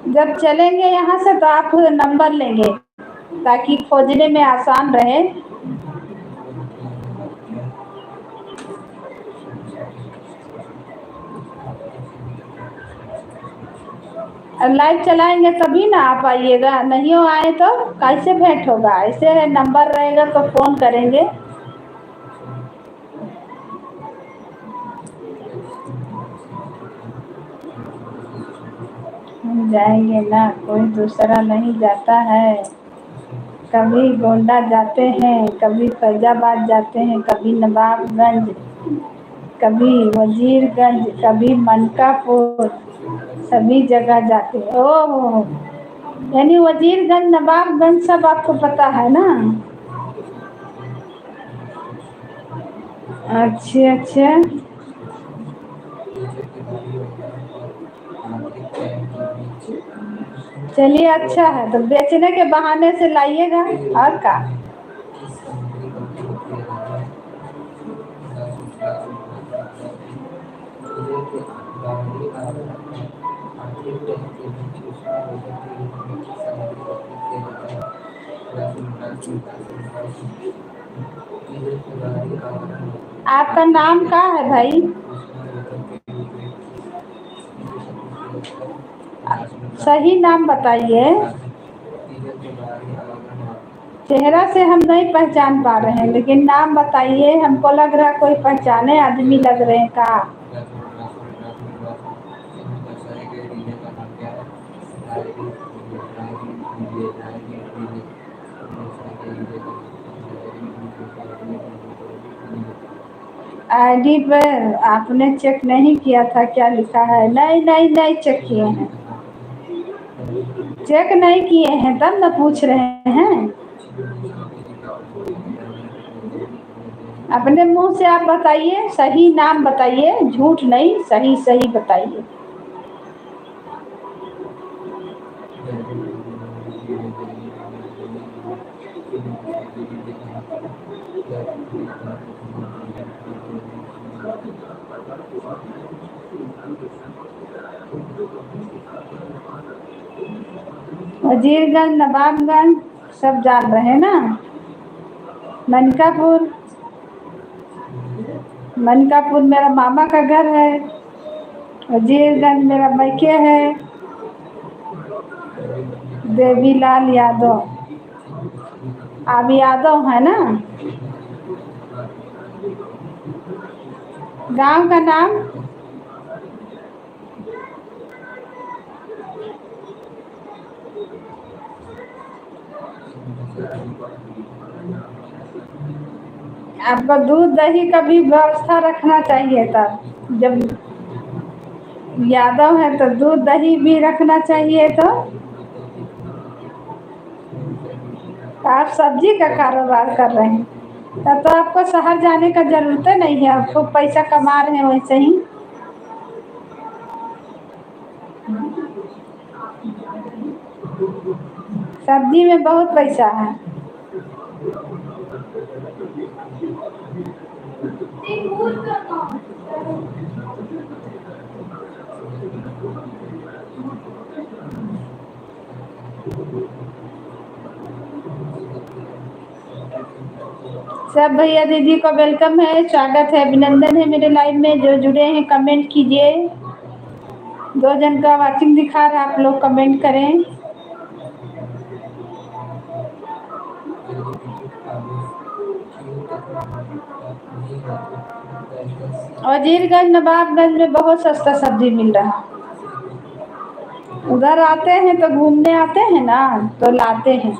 जब चलेंगे यहाँ से तो आप नंबर लेंगे ताकि खोजने में आसान रहे। और लाइव चलाएंगे तभी ना आप आइएगा, नहीं हो आए तो कैसे भेंट होगा। ऐसे है, नंबर रहेगा तो फ़ोन करेंगे। हम जाएंगे ना, कोई दूसरा नहीं जाता है। कभी गोंडा जाते हैं, कभी फैजाबाद जाते हैं, कभी नवाबगंज, कभी वजीरगंज, कभी मनकापुर, सभी जगह जाते हैं। ओह, यानी वजीरगंज नवाबगंज सब आपको पता है ना। अच्छा अच्छा, चलिए अच्छा है, तो बेचने के बहाने से लाइएगा और का। आपका नाम क्या है भाई? सही नाम बताइए। चेहरा से हम नहीं पहचान पा रहे हैं, लेकिन नाम बताइए। हमको लग रहा है कोई पहचाने आदमी लग रहे हैं का। आईडी पर आपने चेक नहीं किया था क्या लिखा है? नहीं नहीं नहीं चेक किए हैं, चेक नहीं किए हैं तब न पूछ रहे हैं। अपने मुंह से आप बताइए, सही नाम बताइए, झूठ नहीं, सही सही बताइए। वजीरगंज नवाबगंज सब जान रहे हैं ना। मनकापुर, मनकापुर मेरा मामा का घर है। वजीरगंज मेरा मैके है, देवीलाल यादव। आप यादव है ना? गांव का नाम? आपको दूध दही का भी व्यवस्था रखना चाहिए था। जब यादव है तो दूध दही भी रखना चाहिए। तो आप सब्जी का कारोबार कर रहे हैं, तब तो आपको शहर जाने का जरूरत नहीं है। आपको पैसा कमा रहे हैं वैसे ही। सब्जी में बहुत पैसा है। सब भैया दीदी को वेलकम है, स्वागत है, अभिनंदन है मेरे लाइव में। जो जुड़े हैं कमेंट कीजिए। 2 जन का वाचिंग दिखा रहा है, आप लोग कमेंट करें। वजीरगंज नवाबगंज में बहुत सस्ता सब्जी मिल रहा है। उधर आते हैं तो घूमने आते हैं ना, तो लाते हैं।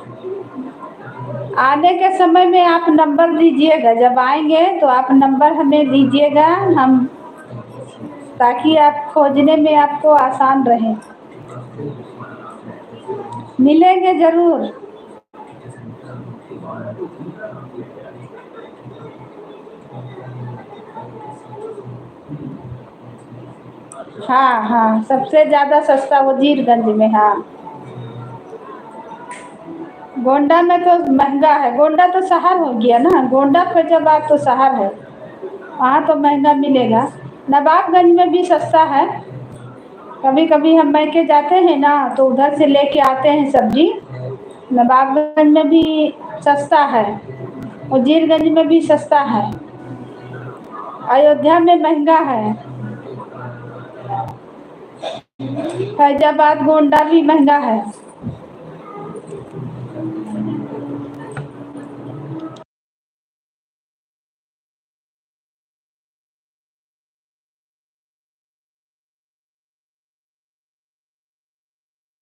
आने के समय में आप नंबर दीजिएगा, जब आएंगे तो आप नंबर हमें दीजिएगा, हम ताकि आप खोजने में आपको आसान रहे। मिलेंगे जरूर। हाँ हाँ, सबसे ज़्यादा सस्ता वजीरगंज में। हाँ, गोंडा में तो महंगा है। गोंडा तो शहर हो गया ना, गोंडा फैजाबाद तो शहर है, वहाँ तो महंगा मिलेगा। नवाबगंज में भी सस्ता है। कभी कभी हम मैके जाते हैं ना तो उधर से लेके आते हैं सब्जी। नवाबगंज में भी सस्ता है, उजीरगंज में भी सस्ता है, अयोध्या में महंगा है, फैजाबाद गोंडा भी महंगा है।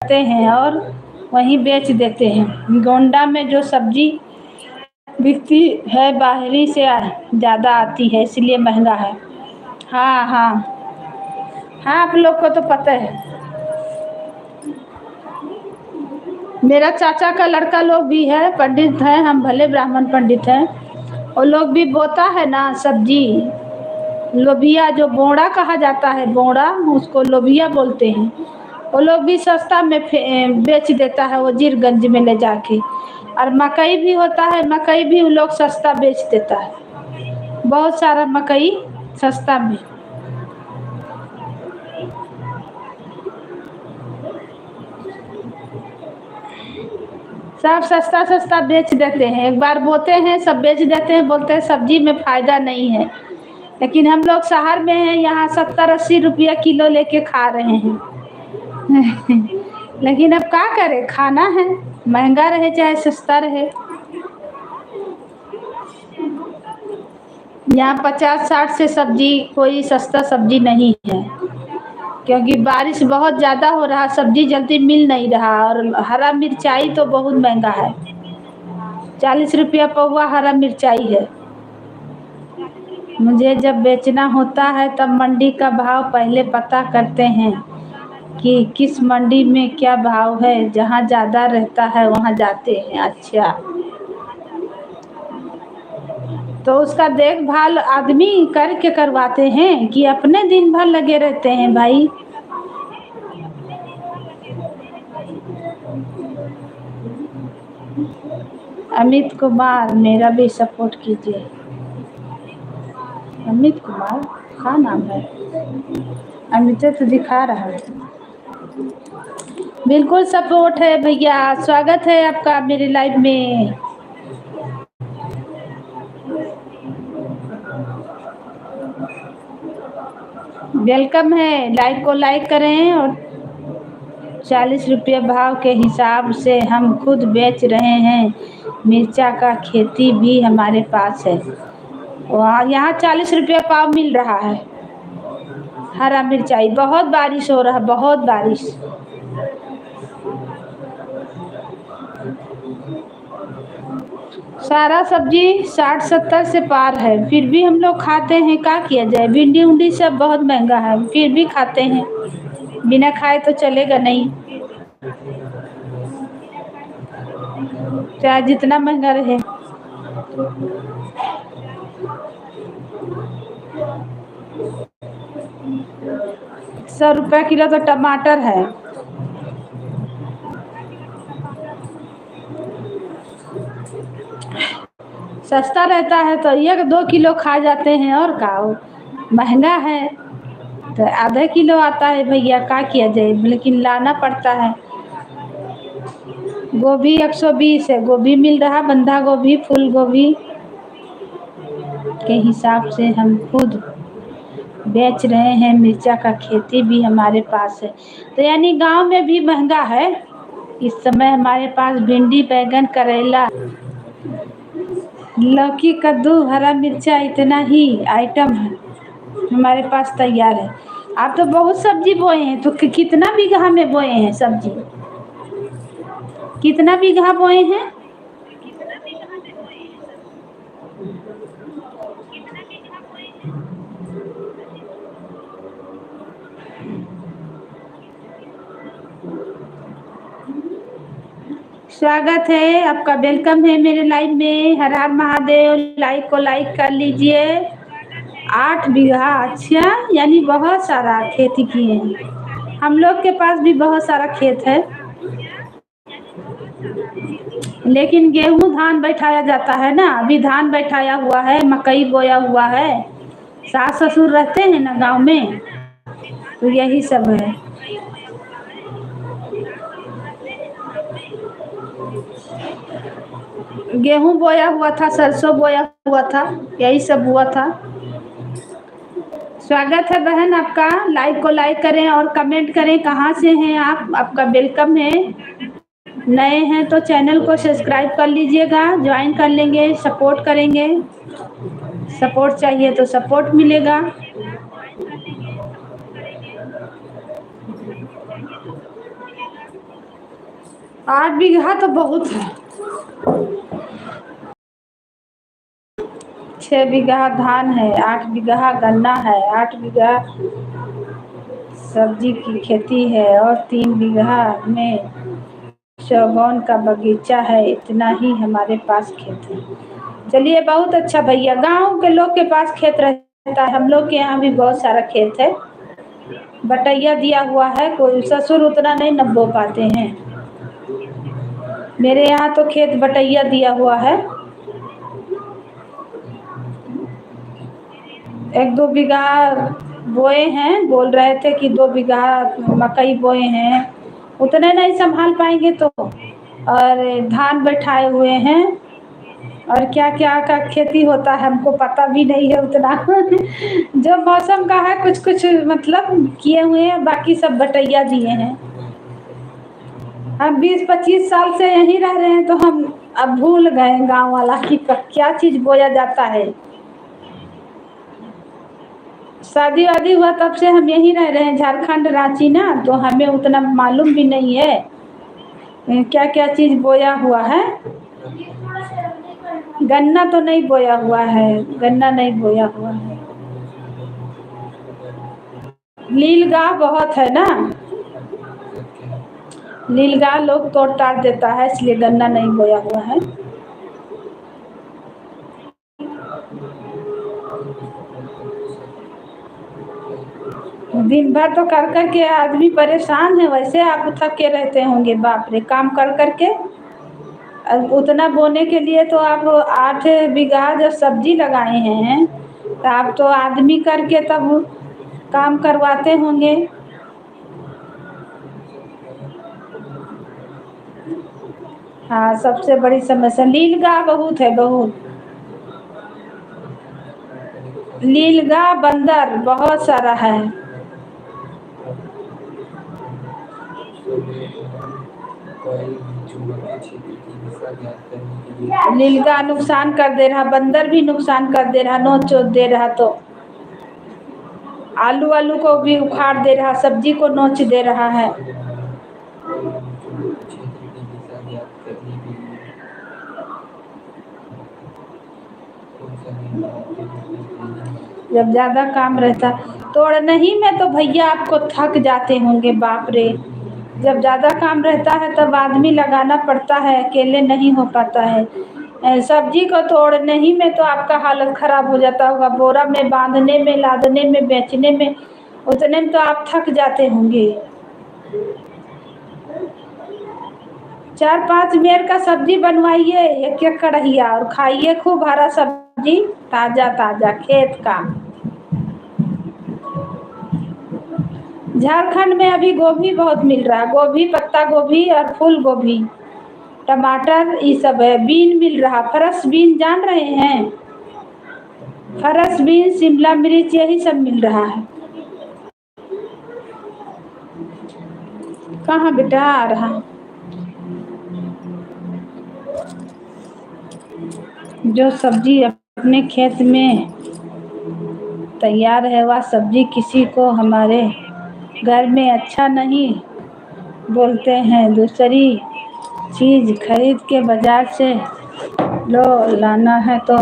हैं और वहीं बेच देते हैं। गोंडा में जो सब्जी बिकती है बाहरी से ज़्यादा आती है, इसलिए महंगा है। हाँ हाँ हाँ, आप लोग को तो पता है। मेरा चाचा का लड़का लोग भी है, पंडित है, हम भले ब्राह्मण पंडित हैं, वो लोग भी बोता है ना सब्जी। लोबिया जो बोड़ा कहा जाता है, बोड़ा उसको लोबिया बोलते हैं। वो लोग भी सस्ता में बेच देता है वजीरगंज में ले जाके। और मकई भी होता है, मकई भी वो लोग सस्ता बेच देता है, बहुत सारा मकई सस्ता में। सब सस्ता सस्ता बेच देते हैं, एक बार बोते हैं सब बेच देते हैं, बोलते हैं सब्जी में फ़ायदा नहीं है। लेकिन हम लोग शहर में हैं, यहाँ 70-80 रुपया किलो लेके खा रहे हैं। लेकिन अब क्या करें, खाना है, महंगा रहे चाहे सस्ता रहे। यहाँ 50-60 से सब्जी कोई सस्ता सब्जी नहीं है, क्योंकि बारिश बहुत ज़्यादा हो रहा, सब्जी जल्दी मिल नहीं रहा। और हरा मिर्चाई तो बहुत महंगा है, 40 रुपया पौवा हरा मिर्चाई है। मुझे जब बेचना होता है तब मंडी का भाव पहले पता करते हैं कि किस मंडी में क्या भाव है, जहाँ ज़्यादा रहता है वहाँ जाते हैं। अच्छा, तो उसका देखभाल आदमी करके करवाते हैं कि अपने दिन भर लगे रहते हैं भाई। अमित कुमार मेरा भी सपोर्ट कीजिए। अमित कुमार क्या नाम है? अमित तो दिखा रहा है। बिल्कुल सपोर्ट है भैया, स्वागत है आपका मेरे लाइव में। वेलकम है, लाइक को लाइक करें। और 40 रुपये भाव के हिसाब से हम खुद बेच रहे हैं, मिर्चा का खेती भी हमारे पास है। वहाँ यहाँ 40 रुपये पाव मिल रहा है हरा मिर्चाई। बहुत बारिश हो रहा है, बहुत बारिश। सारा सब्जी 60-70 से पार है, फिर भी हम लोग खाते हैं, क्या किया जाए। भिंडी उंडी सब बहुत महंगा है, फिर भी खाते हैं, बिना खाए तो चलेगा नहीं, चाहे जितना महंगा रहे। 100 रुपया किलो तो टमाटर है। सस्ता रहता है तो 1-2 किलो खा जाते हैं, और का महंगा है तो आधा किलो आता है भैया, क्या किया जाए, लेकिन लाना पड़ता है। गोभी 120 है, गोभी मिल रहा, बंधा गोभी, फूल गोभी के हिसाब से हम खुद बेच रहे हैं। मिर्चा का खेती भी हमारे पास है, तो यानी गांव में भी महंगा है। इस समय हमारे पास भिंडी, बैगन, करेला, लौकी, कद्दू, हरा मिर्चा, इतना ही आइटम है हमारे पास तैयार है। आप तो बहुत सब्जी बोए हैं, तो कितना बीघा में बोए हैं सब्जी? कितना बीघा बोए हैं? स्वागत है आपका, वेलकम है मेरे लाइव में। हर हर महादेव। लाइक को लाइक कर लीजिए। 8 बीघा, अच्छा, यानी बहुत सारा खेती किए हैं। हम लोग के पास भी बहुत सारा खेत है, लेकिन गेहूं धान बैठाया जाता है ना, अभी धान बैठाया हुआ है, मकई बोया हुआ है, सास ससुर रहते हैं ना गांव में, तो यही सब है। गेहूं बोया हुआ था, सरसों बोया हुआ था, यही सब हुआ था। स्वागत है बहन आपका, लाइक को लाइक करें और कमेंट करें कहाँ से हैं आप, आपका वेलकम है। नए हैं तो चैनल को सब्सक्राइब कर लीजिएगा, ज्वाइन कर लेंगे, सपोर्ट करेंगे। सपोर्ट चाहिए तो सपोर्ट मिलेगा। 8 बीघा तो बहुत है। 6 बीघा धान है, 8 बीघा गन्ना है, 8 बीघा सब्जी की खेती है और 3 बीघा में चौगौन का बगीचा है। इतना ही हमारे पास खेत है। चलिए बहुत अच्छा भैया, गांव के लोग के पास खेत रहता है, हम लोग के यहाँ भी बहुत सारा खेत है। बटैया दिया हुआ है, कोई ससुर उतना नहीं न बो पाते हैं। मेरे यहाँ तो खेत बटैया दिया हुआ है। 1-2 बीघा बोए हैं, बोल रहे थे कि 2 बीघा मकई बोए हैं, उतने नहीं संभाल पाएंगे तो, और धान बैठाए हुए हैं, और क्या क्या का खेती होता है हमको पता भी नहीं है उतना। जो मौसम का है कुछ कुछ मतलब किए हुए हैं, बाकी सब बटैया दिए हैं। हम 20-25 साल से यहीं रह रहे हैं तो हम अब भूल गए गांव वाला कि क्या चीज बोया जाता है। शादी वादी हुआ तब से हम यहीं रह रहे हैं, झारखंड रांची ना, तो हमें उतना मालूम भी नहीं है क्या क्या चीज बोया हुआ है। गन्ना तो नहीं बोया हुआ है, गन्ना नहीं बोया हुआ है। नीलगाह बहुत है ना, नीलगाह लोग तोड़ ताड़ देता है, इसलिए गन्ना नहीं बोया हुआ है। दिन भर तो कर कर के आदमी परेशान है, वैसे आप थके रहते होंगे, बाप रे, काम कर कर के। अब उतना बोने के लिए तो आप 8 बीघा जब सब्जी लगाए हैं तो आप तो आदमी करके तब काम करवाते होंगे। हाँ, सबसे बड़ी समस्या नीलगाह बहुत है, बहुत। नीलगाह बंदर बहुत सारा है। नीलगाह नुकसान कर दे रहा, बंदर भी नुकसान कर दे रहा, नोच चोच दे रहा, तो आलू आलू को भी उखाड़ दे रहा, सब्जी को नोच दे रहा है। जब ज्यादा काम रहता तोड़ने ही में तो भैया आपको थक जाते होंगे, बाप रे। जब ज्यादा काम रहता है तब आदमी लगाना पड़ता है, अकेले नहीं हो पाता है। सब्जी को तोड़ने ही में तो आपका हालत खराब हो जाता होगा, बोरा में बांधने में, लादने में, बेचने में, उतने में तो आप थक जाते होंगे। 4-5 मेर का सब्जी बनवाइए, एक एक कढ़ैया, और खाइए खूब हरा सब्जी, ताजा ताजा खेत का। झारखंड में अभी गोभी बहुत मिल रहा है, गोभी, पत्ता गोभी और फूल गोभी, टमाटर, ये सब है। बीन मिल रहा, फरस बीन जान रहे हैं, फरस बीन, शिमला मिर्च, यही सब मिल रहा है। कहाँ बेटा आ रहा, जो सब्जी अपने खेत में तैयार है वह सब्जी किसी को हमारे घर में अच्छा नहीं बोलते हैं, दूसरी चीज़ खरीद के बाजार से लो लाना है तो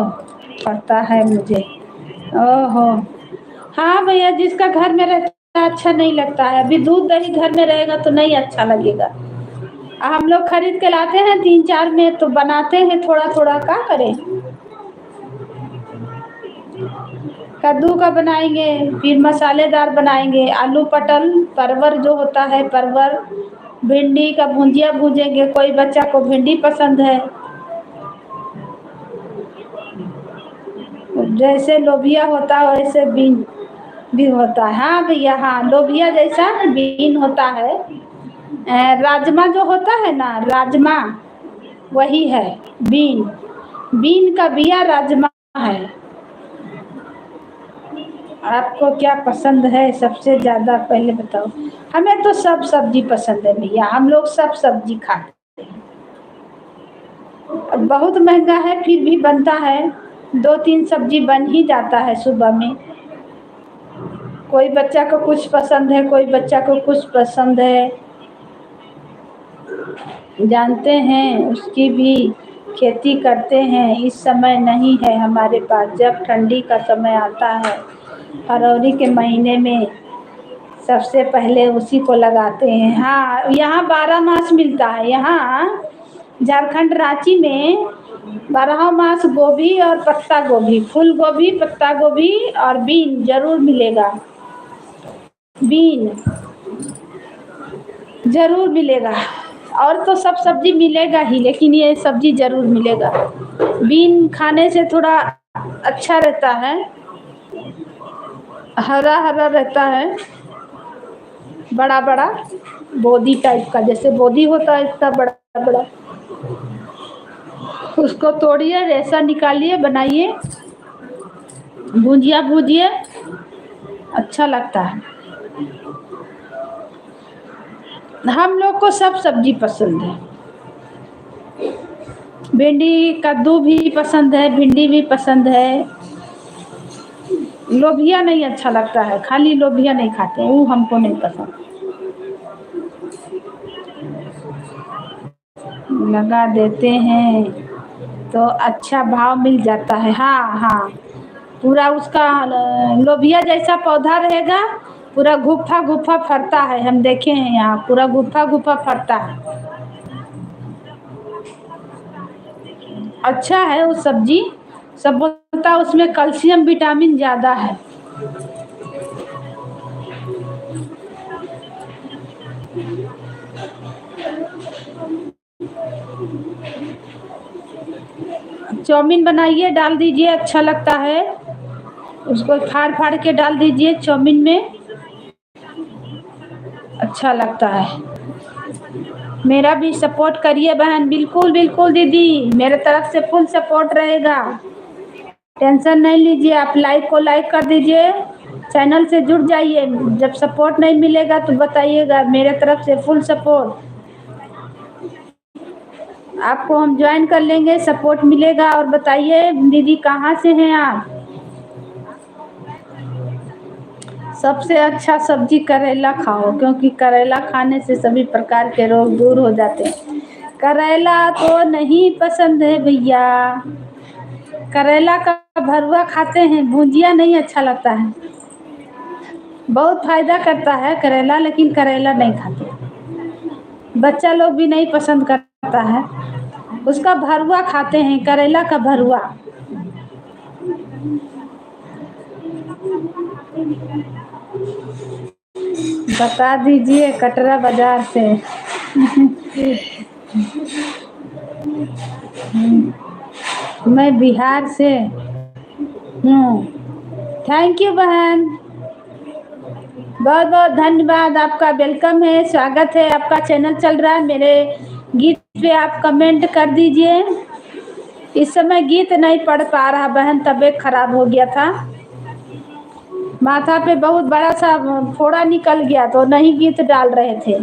पड़ता है मुझे। ओहो, हाँ भैया, जिसका घर में रहता है अच्छा नहीं लगता है। अभी दूध दही घर में रहेगा तो नहीं अच्छा लगेगा। हम लोग खरीद के लाते हैं 3-4 में, तो बनाते हैं थोड़ा थोड़ा, क्या करें। कद्दू का बनाएंगे, फिर मसालेदार बनाएंगे, आलू पटल परवर जो होता है, परवर भिंडी का भुंजिया भूजेंगे, कोई बच्चा को भिंडी पसंद है। जैसे लोबिया होता है वैसे बीन भी होता है। हाँ भैया, हाँ, लोबिया जैसा बीन होता है। राजमा जो होता है ना, राजमा वही है बीन। बीन का बिया राजमा है। आपको क्या पसंद है सबसे ज़्यादा पहले बताओ। हमें तो सब सब्जी पसंद है भैया, हम लोग सब सब्जी खाते हैं। अब बहुत महंगा है फिर भी बनता है, 2-3 सब्जी बन ही जाता है सुबह में। कोई बच्चा को कुछ पसंद है, कोई बच्चा को कुछ पसंद है। जानते हैं उसकी भी खेती करते हैं। इस समय नहीं है हमारे पास, जब ठंडी का समय आता है फरवरी के महीने में सबसे पहले उसी को लगाते हैं। हाँ, यहाँ 12 मास मिलता है। यहाँ झारखंड रांची में 12 मास गोभी और पत्ता गोभी, फूल गोभी, पत्ता गोभी और बीन जरूर मिलेगा। बीन जरूर मिलेगा। और तो सब सब्जी मिलेगा ही, लेकिन ये सब्जी जरूर मिलेगा। बीन खाने से थोड़ा अच्छा रहता है, हरा हरा रहता है, बड़ा बड़ा बोदी टाइप का, जैसे बोदी होता है इतना बड़ा बड़ा। उसको तोड़िए, रेसा निकालिए, बनाइए, भुजिया भूजिए, अच्छा लगता है। हम लोग को सब सब्जी पसंद है। भिंडी कद्दू भी पसंद है, भिंडी भी पसंद है। लोबिया नहीं अच्छा लगता है, खाली लोबिया नहीं खाते, वो हमको नहीं पसंद। लगा देते हैं तो अच्छा भाव मिल जाता है। हाँ हाँ, पूरा उसका लोबिया जैसा पौधा रहेगा, पूरा गुफा गुफा फरता है। हम देखे हैं यहाँ पूरा गुफा गुफा फरता है। अच्छा है वो सब्जी, सब बोलता है उसमें कैल्शियम विटामिन ज़्यादा है। चाउमीन बनाइए, डाल दीजिए, अच्छा लगता है। उसको फाड़ फाड़ के डाल दीजिए चाउमीन में, अच्छा लगता है। मेरा भी सपोर्ट करिए बहन। बिल्कुल बिल्कुल दीदी, मेरे तरफ से फुल सपोर्ट रहेगा, टेंशन नहीं लीजिए। आप लाइक को लाइक कर दीजिए, चैनल से जुड़ जाइए। जब सपोर्ट नहीं मिलेगा तो बताइएगा, मेरे तरफ से फुल सपोर्ट। आपको हम ज्वाइन कर लेंगे, सपोर्ट मिलेगा। और बताइए दीदी कहाँ से हैं आप। सबसे अच्छा सब्जी करेला खाओ, क्योंकि करेला खाने से सभी प्रकार के रोग दूर हो जाते हैं। करेला तो नहीं पसंद है भैया, करेला का भरुआ खाते हैं, भुजिया नहीं अच्छा लगता है। बहुत फायदा करता है करेला, लेकिन करेला नहीं खाते, बच्चा लोग भी नहीं पसंद करता है। उसका भरुआ खाते हैं, करेला का भरुआ। बता दीजिए कटरा बाजार से। मैं बिहार से हूँ। थैंक यू बहन, बहुत बहुत धन्यवाद आपका। वेलकम है, स्वागत है। आपका चैनल चल रहा है, मेरे गीत पे आप कमेंट कर दीजिए। इस समय गीत नहीं पढ़ पा रहा बहन, तबीयत खराब हो गया था, माथा पे बहुत बड़ा सा फोड़ा निकल गया, तो नहीं गीत डाल रहे थे,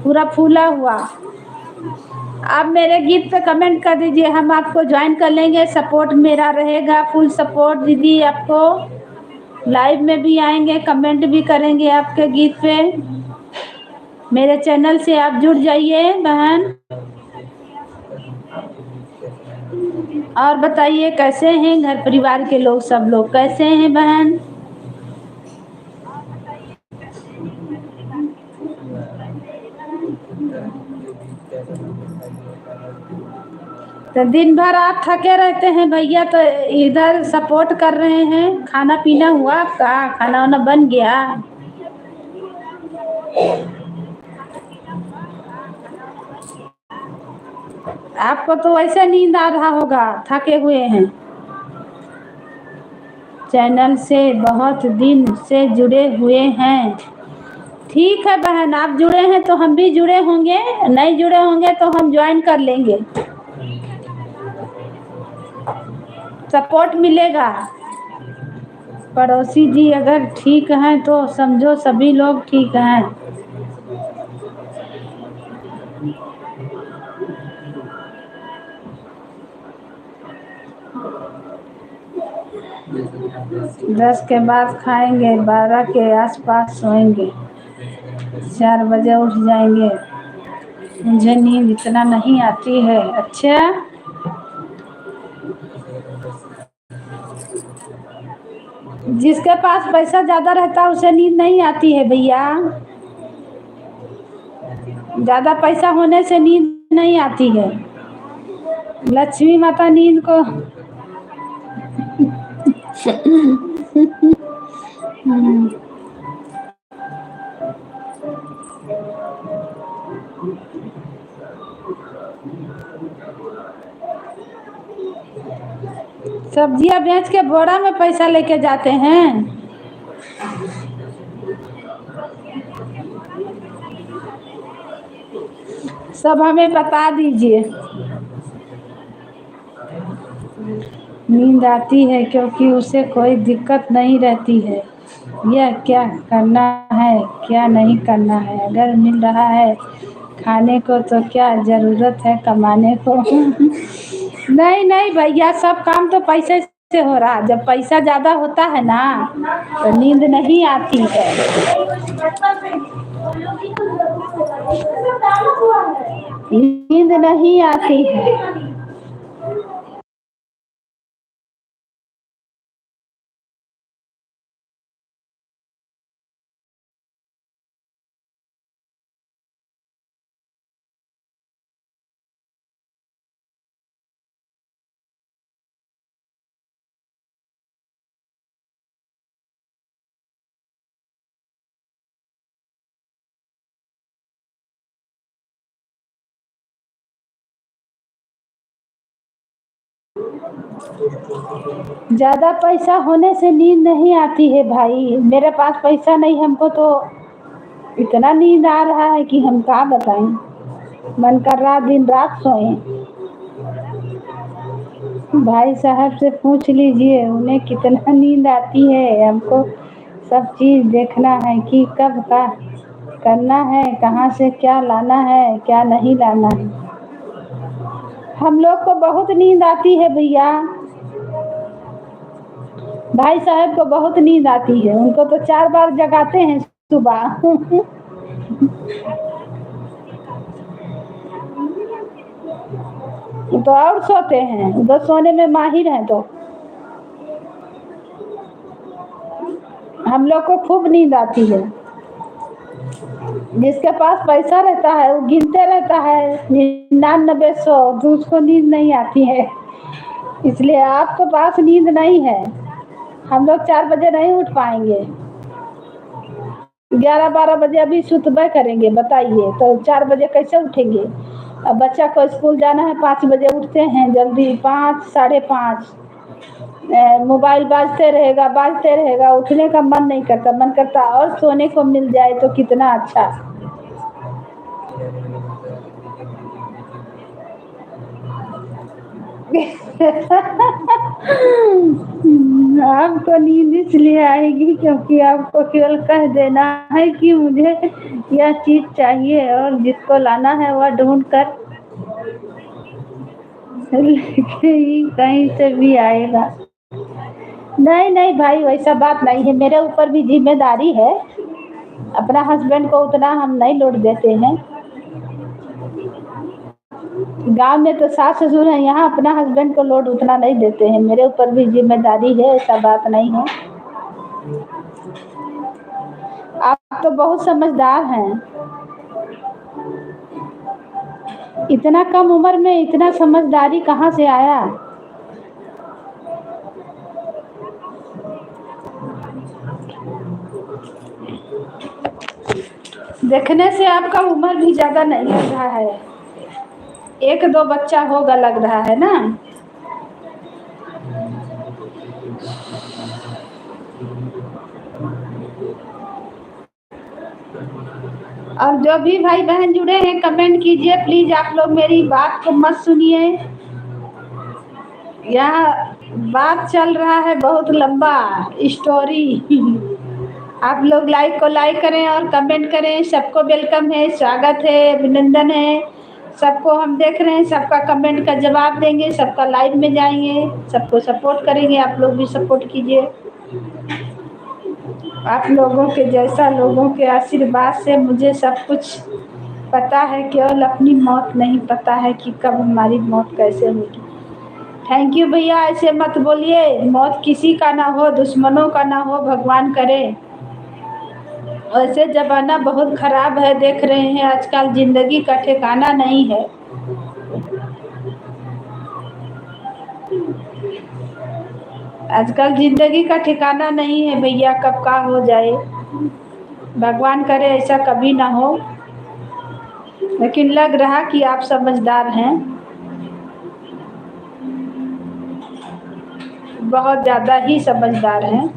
पूरा फूला हुआ। आप मेरे गीत पे कमेंट कर दीजिए, हम आपको ज्वाइन कर लेंगे, सपोर्ट मेरा रहेगा, फुल सपोर्ट दीदी आपको। लाइव में भी आएंगे, कमेंट भी करेंगे आपके गीत पे। मेरे चैनल से आप जुड़ जाइए बहन। और बताइए कैसे हैं घर परिवार के लोग, सब लोग कैसे हैं बहन। तो दिन भर आप थके रहते हैं भैया, तो इधर सपोर्ट कर रहे हैं। खाना पीना हुआ आपका, खाना वाना बन गया। आपको तो वैसे नींद आ रहा होगा, थके हुए हैं। चैनल से बहुत दिन से जुड़े हुए हैं। ठीक है बहन, आप जुड़े हैं तो हम भी जुड़े होंगे, नहीं जुड़े होंगे तो हम ज्वाइन कर लेंगे, सपोर्ट मिलेगा। पड़ोसी जी अगर ठीक हैं तो समझो सभी लोग ठीक हैं। दस के बाद खाएंगे, 12 के आसपास सोएंगे, 4 बजे उठ जाएंगे। मुझे नींद इतना नहीं आती है। अच्छा, जिसके पास पैसा ज्यादा रहता है उसे नींद नहीं आती है भैया। ज्यादा पैसा होने से नींद नहीं आती है। लक्ष्मी माता नींद को सब्जियां बेच के बोरा में पैसा लेके जाते हैं। सब हमें बता दीजिए। नींद आती है क्योंकि उसे कोई दिक्कत नहीं रहती है। यह क्या करना है क्या नहीं करना है, अगर मिल रहा है खाने को तो क्या ज़रूरत है कमाने को। नहीं नहीं भैया, सब काम तो पैसे से हो रहा। जब पैसा ज़्यादा होता है ना तो नींद नहीं आती है। नींद नहीं आती है। ज़्यादा पैसा होने से नींद नहीं आती है भाई। मेरे पास पैसा नहीं, हमको तो इतना नींद आ रहा है कि हम क्या बताएं। मन कर रहा दिन रात सोएं। भाई साहब से पूछ लीजिए उन्हें कितना नींद आती है। हमको सब चीज़ देखना है कि कब का करना है, कहाँ से क्या लाना है क्या नहीं लाना है। हम लोग को बहुत नींद आती है भैया। भाई साहब को बहुत नींद आती है, उनको तो 4 बार जगाते हैं सुबह। तो और सोते हैं, तो सोने में माहिर हैं। तो हम लोग को खूब नींद आती है। जिसके पास पैसा रहता है वो गिनते रहता है 99 100, तो उसको नींद नहीं आती है। इसलिए आपके पास नींद नहीं है। हम लोग 4 बजे नहीं उठ पाएंगे। 11 12 बजे अभी सुतबे करेंगे, बताइए तो 4 बजे कैसे उठेंगे। अब बच्चा को स्कूल जाना है, 5 बजे उठते हैं जल्दी, 5 साढ़े 5। मोबाइल बाजते रहेगा, उठने का मन नहीं करता। मन करता और सोने को मिल जाए तो कितना अच्छा। आपको नींद इसलिए आएगी क्योंकि आपको केवल कह देना है कि मुझे यह चीज चाहिए और जिसको लाना है वह ढूंढ कर लेके ही कहीं से भी आएगा। नहीं नहीं भाई, वैसा बात नहीं है। मेरे ऊपर भी जिम्मेदारी है। अपना हस्बैंड को उतना हम नहीं लोड देते हैं। गांव में तो सास ससुर है, यहाँ अपना हस्बैंड को लोड उतना नहीं देते हैं। मेरे ऊपर भी जिम्मेदारी है, ऐसा बात नहीं है। आप तो बहुत समझदार हैं। इतना कम उम्र में इतना समझदारी कहाँ से आया। देखने से आपका उम्र भी ज्यादा नहीं लग रहा है। 1 2 बच्चा होगा लग रहा है ना। और जो भी भाई बहन जुड़े हैं कमेंट कीजिए प्लीज। आप लोग मेरी बात को मत सुनिए, यहाँ बात चल रहा है बहुत लंबा स्टोरी। आप लोग लाइक को लाइक करें और कमेंट करें। सबको वेलकम है, स्वागत है, अभिनंदन है। सबको हम देख रहे हैं, सबका कमेंट का जवाब देंगे, सबका लाइव में जाएंगे, सबको सपोर्ट करेंगे। आप लोग भी सपोर्ट कीजिए। आप लोगों के जैसा लोगों के आशीर्वाद से मुझे सब कुछ पता है, केवल अपनी मौत नहीं पता है कि कब हमारी मौत कैसे होगी। थैंक यू भैया, ऐसे मत बोलिए। मौत किसी का ना हो, दुश्मनों का ना हो, भगवान करे। वैसे ज़माना बहुत ख़राब है, देख रहे हैं आजकल ज़िंदगी का ठिकाना नहीं है। आजकल ज़िंदगी का ठिकाना नहीं है भैया, कब का हो जाए। भगवान करे ऐसा कभी ना हो। लेकिन लग रहा कि आप समझदार हैं, बहुत ज़्यादा ही समझदार हैं।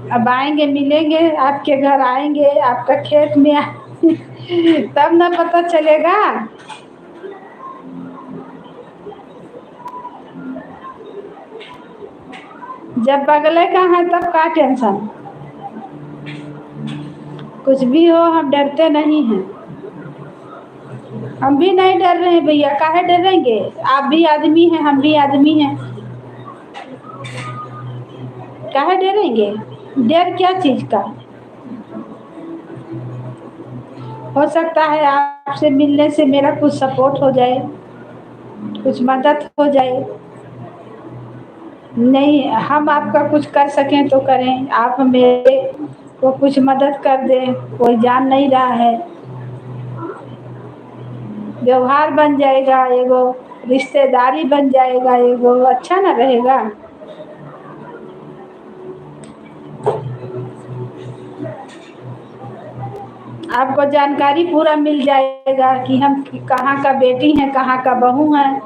अब आएंगे, मिलेंगे, आपके घर आएंगे, आपका खेत में तब ना पता चलेगा। जब बगले का है तब का टेंशन। कुछ भी हो हम डरते नहीं हैं। हम भी नहीं डर रहे हैं भैया, काहे डरेंगे। आप भी आदमी हैं, हम भी आदमी हैं, काहे डरेंगे। डर क्या चीज़ का। हो सकता है आपसे मिलने से मेरा कुछ सपोर्ट हो जाए, कुछ मदद हो जाए। नहीं, हम आपका कुछ कर सकें तो करें, आप मेरे को कुछ मदद कर दें, कोई जान नहीं रहा है। व्यवहार बन जाएगा एगो, रिश्तेदारी बन जाएगा एगो, अच्छा ना रहेगा। आपको जानकारी पूरा मिल जाएगा कि हम कहाँ का बेटी हैं, कहाँ का बहू हैं,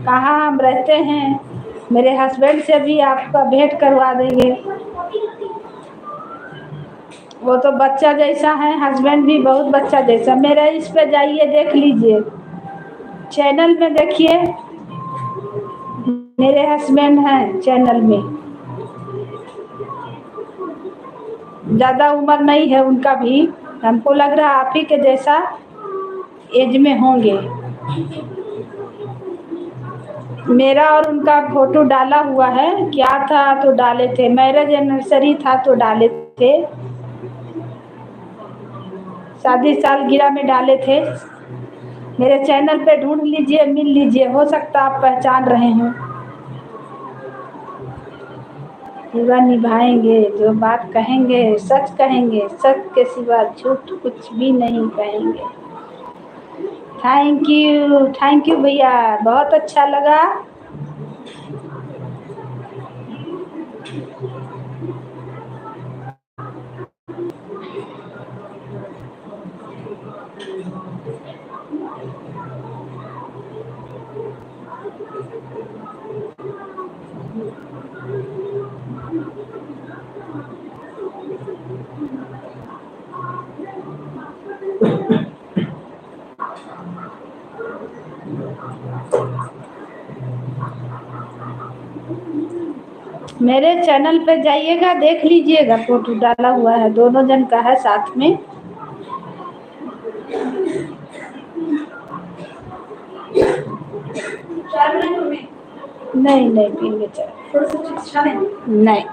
कहाँ हम रहते हैं। मेरे हस्बैंड से भी आपका भेंट करवा देंगे। वो तो बच्चा जैसा है, हस्बैंड भी बहुत बच्चा जैसा। मेरा इस पे जाइए, देख लीजिए, चैनल में देखिए, मेरे हस्बैंड हैं चैनल में। ज़्यादा उम्र नहीं है उनका भी, हमको लग रहा आप ही के जैसा एज में होंगे। मेरा और उनका फोटो डाला हुआ है, क्या था तो डाले थे, मैरिज एनिवर्सरी था तो डाले थे, शादी सालगिरह में डाले थे। मेरे चैनल पे ढूंढ लीजिए, मिल लीजिए, हो सकता आप पहचान रहे हैं। पूरा निभाएंगे, जो बात कहेंगे सच कहेंगे, सच के सिवा झूठ कुछ भी नहीं कहेंगे। थैंक यू भैया, बहुत अच्छा लगा। मेरे चैनल पे जाइएगा, देख लीजिएगा, फोटो डाला हुआ है, दोनों जन का है साथ में। नहीं नहीं पीएंगे चाय, नहीं।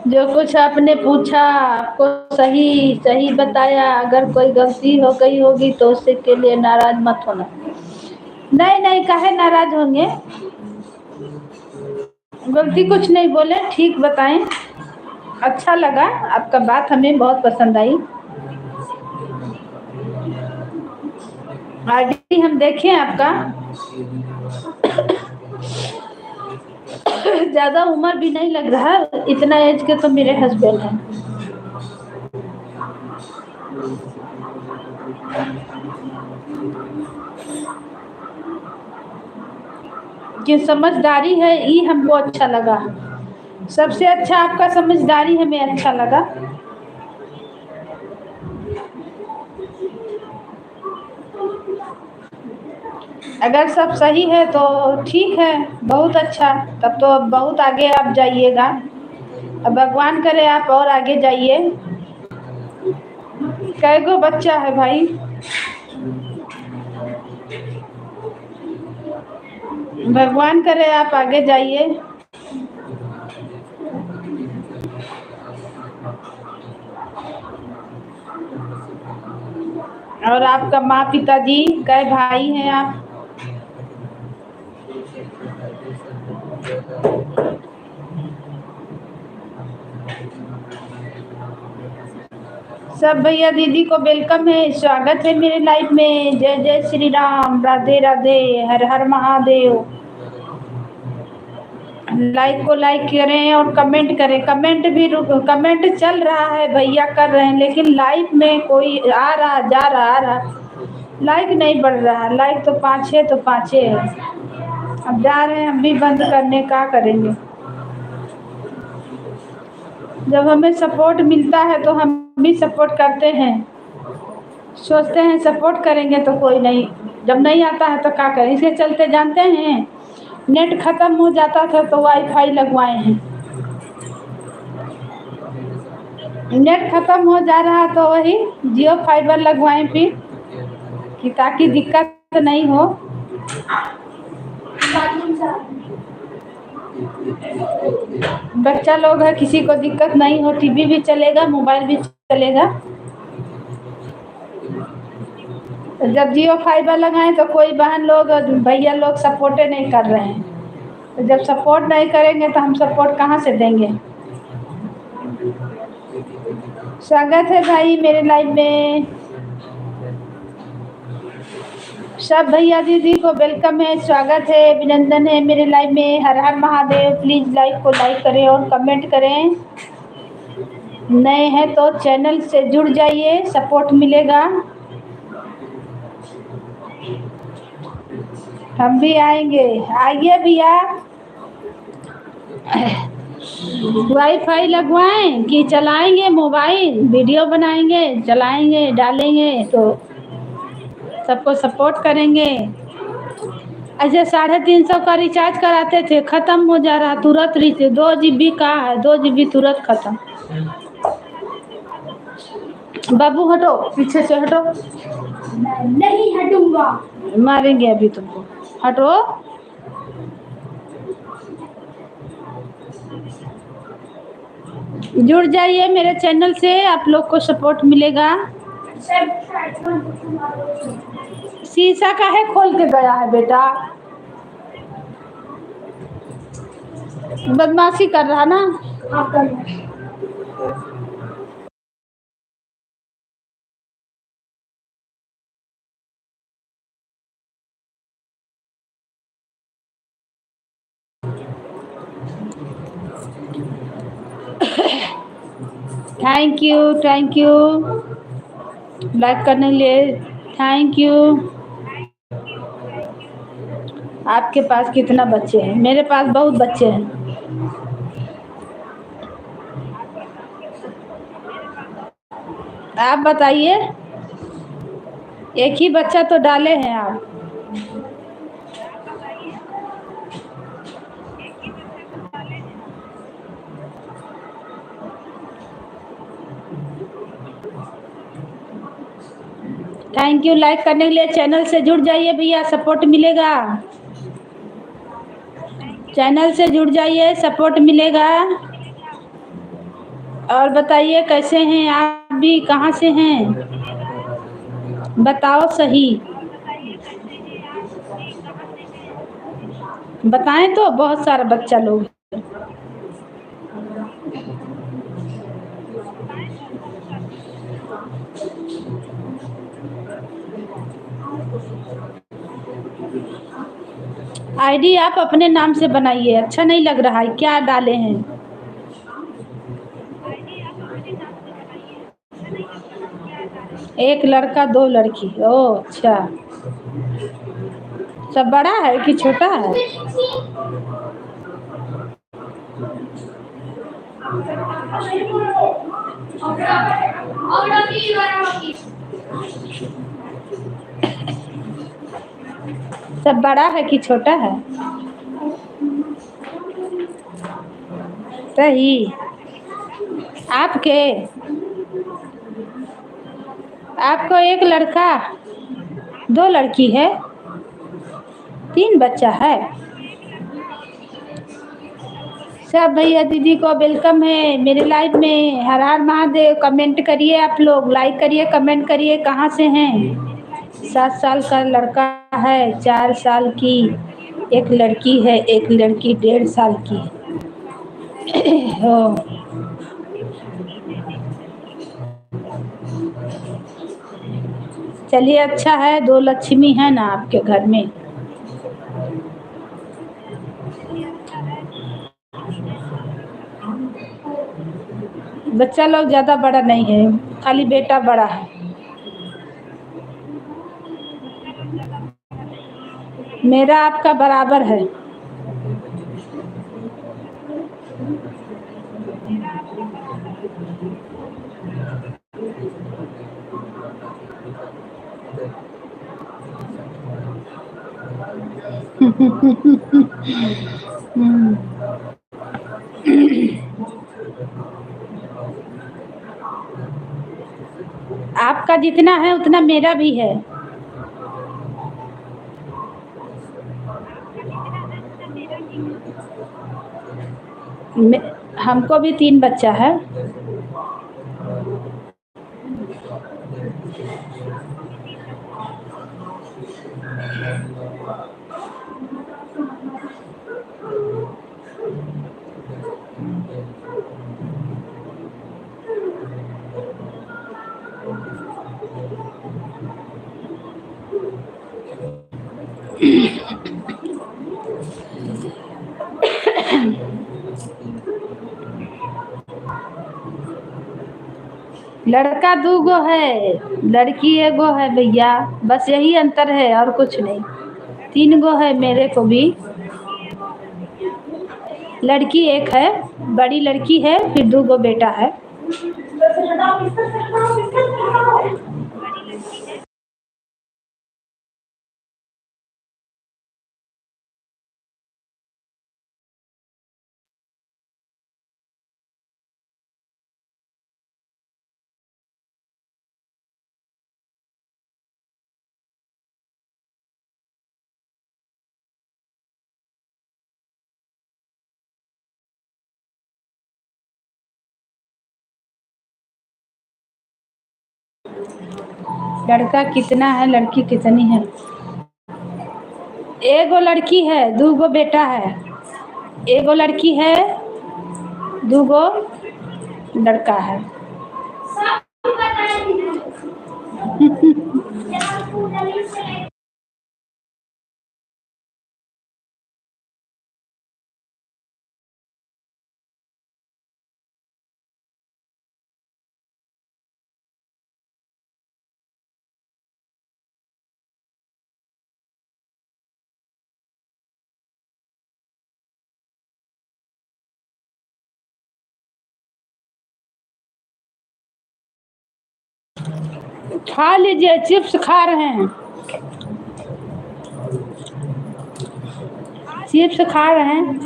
जो कुछ आपने पूछा आपको सही सही बताया। अगर कोई गलती हो गई होगी तो उससे के लिए नाराज मत होना। नहीं नहीं, काहे नाराज होंगे? गलती कुछ नहीं बोले, ठीक बताएं। अच्छा लगा, आपका बात हमें बहुत पसंद आई। आईडी हम देखें आपका। ज्यादा उम्र भी नहीं लग रहा, इतना एज के तो मेरे हस्बैंड हैं। कि समझदारी है, ये हमको अच्छा लगा। सबसे अच्छा आपका समझदारी हमें अच्छा लगा। अगर सब सही है तो ठीक है, बहुत अच्छा। तब तो अब बहुत आगे आप जाइएगा। अब भगवान करे आप और आगे जाइए। कै गो बच्चा है भाई? भगवान करे आप आगे जाइए। और आपका माँ पिताजी कै भाई हैं आप? सब भैया दीदी को वेलकम है, स्वागत है मेरे लाइफ में। जय जय श्री राम, राधे राधे, हर हर महादेव। लाइक को लाइक करें और कमेंट करें। कमेंट भी कमेंट चल रहा है, भैया कर रहे हैं, लेकिन लाइव में कोई आ रहा जा रहा आ रहा, लाइक नहीं बढ़ रहा। लाइक तो 5 है तो 5 है। अब जा रहे हैं हम भी बंद करने, क्या करेंगे? जब हमें सपोर्ट मिलता है तो हम भी सपोर्ट करते हैं। सोचते हैं सपोर्ट करेंगे तो कोई नहीं, जब नहीं आता है तो क्या करें? इसके चलते जानते हैं, नेट खत्म हो जाता था तो वाईफाई लगवाए हैं। नेट खत्म हो जा रहा तो वही जियो फाइबर लगवाए फिर, कि ताकि दिक्कत नहीं हो। बच्चा लोग है, किसी को दिक्कत नहीं हो, टीवी भी चलेगा, मोबाइल भी चलेगा। जब जियो फाइबर लगाए तो कोई बहन लोग भैया लोग सपोर्ट नहीं कर रहे हैं। तो जब सपोर्ट नहीं करेंगे तो हम सपोर्ट कहाँ से देंगे? स्वागत है भाई मेरे लाइव में। सब भैया दीदी को वेलकम है, स्वागत है, अभिनंदन है मेरे लाइव में। हर हर महादेव। प्लीज लाइव को लाइक करें और कमेंट करें। नए हैं तो चैनल से जुड़ जाइए, सपोर्ट मिलेगा। हम भी आएंगे, आइए भैया। वाईफाई लगवाएं कि चलाएंगे मोबाइल? वीडियो बनाएंगे, चलाएंगे, डालेंगे तो सबको सपोर्ट करेंगे। ऐसे 350 का रिचार्ज कराते थे, खत्म हो जा रहा तुरंत। 2 GB का है, 2 GB तुरंत खत्म। बाबू हटो, पीछे से हटो। नहीं हटूंगा, मारेंगे अभी तुमको, हटो। जुड़ जाइए मेरे चैनल से, आप लोग को सपोर्ट मिलेगा। शीशा काहे खोल के गया है बेटा? बदमाशी कर रहा ना। Thank you, thank you like करने के लिए, थैंक यू। आपके पास कितना बच्चे हैं? मेरे पास बहुत बच्चे हैं। आप बताइए, एक ही बच्चा तो डाले हैं आप। थैंक यू लाइक करने के लिए। चैनल से जुड़ जाइए भैया, सपोर्ट मिलेगा। चैनल से जुड़ जाइए, सपोर्ट मिलेगा। और बताइए कैसे हैं आप भी, कहाँ से हैं? बताओ सही। बताएं तो बहुत सारा बच्चा लोग है। आईडी आप अपने नाम से बनाइए, अच्छा नहीं लग रहा है, क्या डाले हैं? एक लड़का दो लड़की, ओ अच्छा। सब बड़ा है कि छोटा है? सब बड़ा है कि छोटा है? सही। आपके आपको एक लड़का दो लड़की है, तीन बच्चा है। सब भैया दीदी को वेलकम है मेरे लाइव में। हर हर महादेव। कमेंट करिए, आप लोग लाइक करिए, कमेंट करिए, कहाँ से हैं? 7 साल का लड़का है, 4 साल की एक लड़की है, एक लड़की 1.5 साल की हो। चलिए अच्छा है, 2 लक्ष्मी है ना आपके घर में। बच्चा लोग ज़्यादा बड़ा नहीं है, खाली बेटा बड़ा है। मेरा आपका बराबर है। आपका जितना है उतना मेरा भी है। हमको भी 3 बच्चा है। लड़का 2 गो है, लड़की 1 गो है भैया, बस यही अंतर है और कुछ नहीं। 3 गो है मेरे को भी। लड़की 1 है, बड़ी लड़की है, फिर 2 गो बेटा है। लड़का कितना है, लड़की कितनी है? 1 गो लड़की है, 2 गो बेटा है। 1 गो लड़की है, 2 गो लड़का है। खा लीजिए, चिप्स खा रहे हैं, चिप्स खा रहे हैं।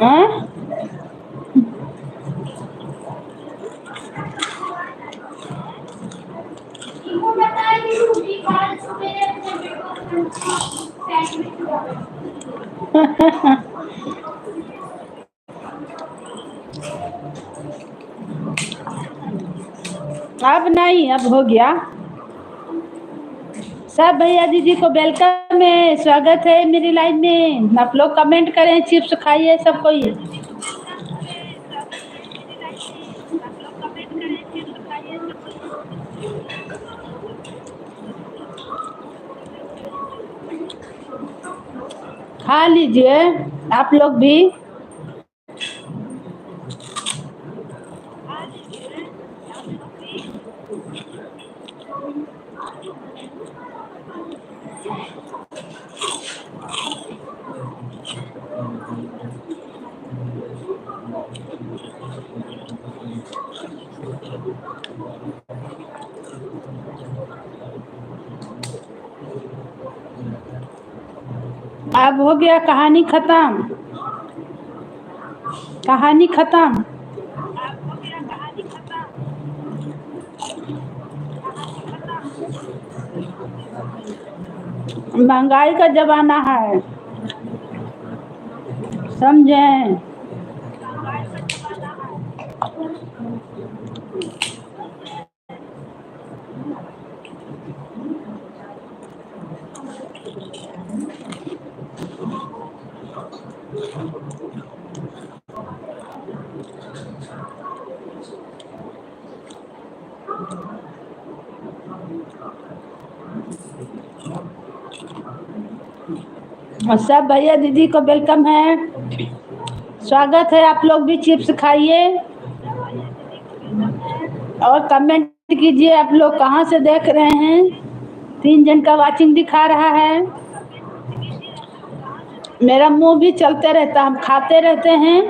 हाँ? अब नहीं, अब हो गया। सब भैया दीदी को वेलकम है, स्वागत है मेरी लाइव में। आप लोग कमेंट करें, चिप्स खाइए सब कोई। खा लीजिए आप लोग भी। अब हो गया, कहानी खत्म, कहानी खत्म। महंगाई का जमाना है, समझें। और सब भैया दीदी को वेलकम है, स्वागत है। आप लोग भी चिप्स खाइए और कमेंट कीजिए आप लोग कहाँ से देख रहे हैं। 3 जन का वाचिंग दिखा रहा है। मेरा मुंह भी चलते रहता, हम खाते रहते हैं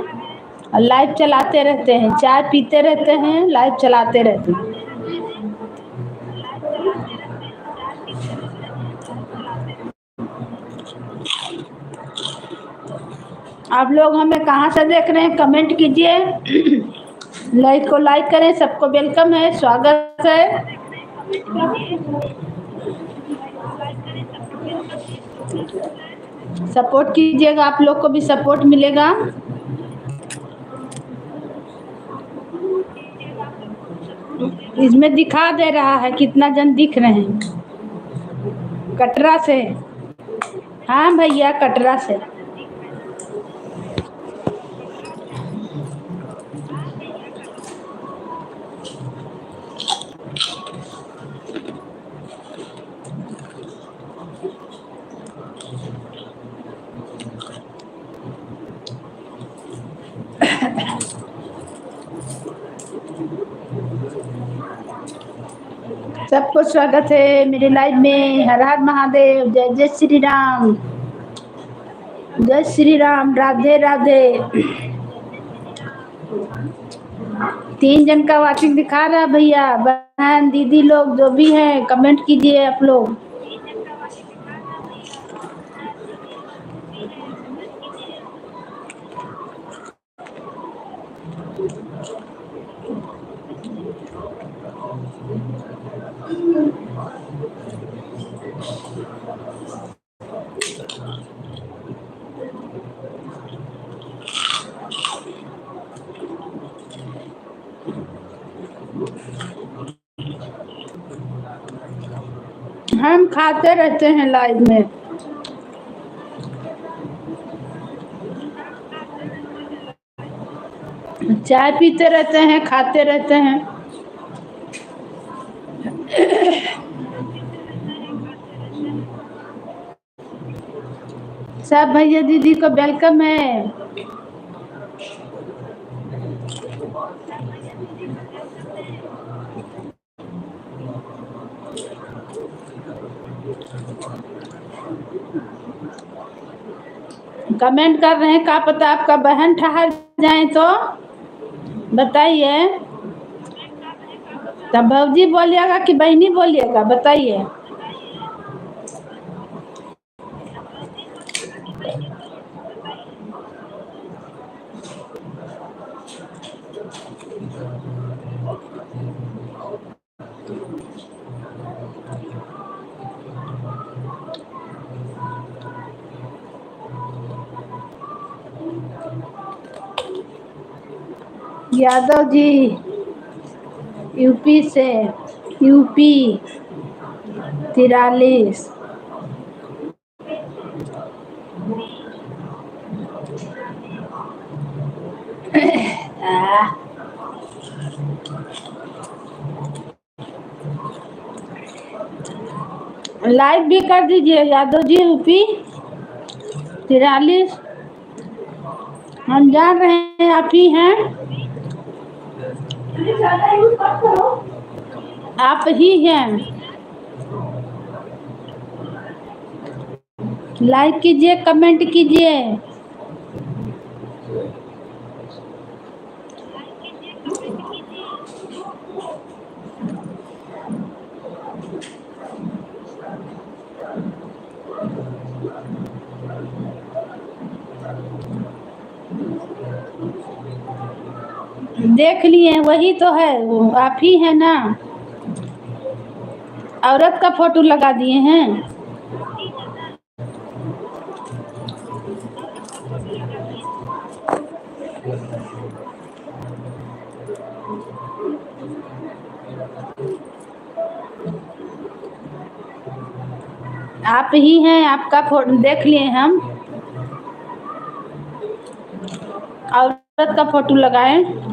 और लाइव चलाते रहते हैं, चाय पीते रहते हैं, लाइव चलाते रहते हैं। आप लोग हमें कहाँ से देख रहे हैं, कमेंट कीजिए। लाइक को लाइक करें, सबको वेलकम है, स्वागत है। सपोर्ट कीजिएगा, आप लोग को भी सपोर्ट मिलेगा। इसमें दिखा दे रहा है कितना जन दिख रहे हैं। कटरा से, हाँ भैया कटरा से। सबको स्वागत है मेरे लाइव में। हर हर महादेव, जय जय श्री राम, जय श्री राम, राधे राधे। 3 जन का वाचिंग दिखा रहा भैया, बहन दीदी लोग जो भी हैं, कमेंट कीजिए आप लोग। हम खाते रहते हैं लाइव में। चाय पीते रहते हैं, खाते रहते हैं। सब भैया दीदी को वेलकम है। कमेंट कर रहे हैं, क्या पता आपका बहन ठहर जाए तो बताइए। तब भौजी बोलिएगा कि बहनी बोलिएगा, बताइए। यादव जी यूपी से, यूपी 43। लाइक भी कर दीजिए यादव जी यूपी 43। हम जान रहे हैं आप ही हैं, आप ही हैं। लाइक कीजिए, कमेंट कीजिए। देख लिए, वही तो है, वो आप ही है ना। औरत का फोटो लगा दिए हैं। आप ही हैं, आपका फोटो देख लिए हम। औरत का फोटो लगाएं।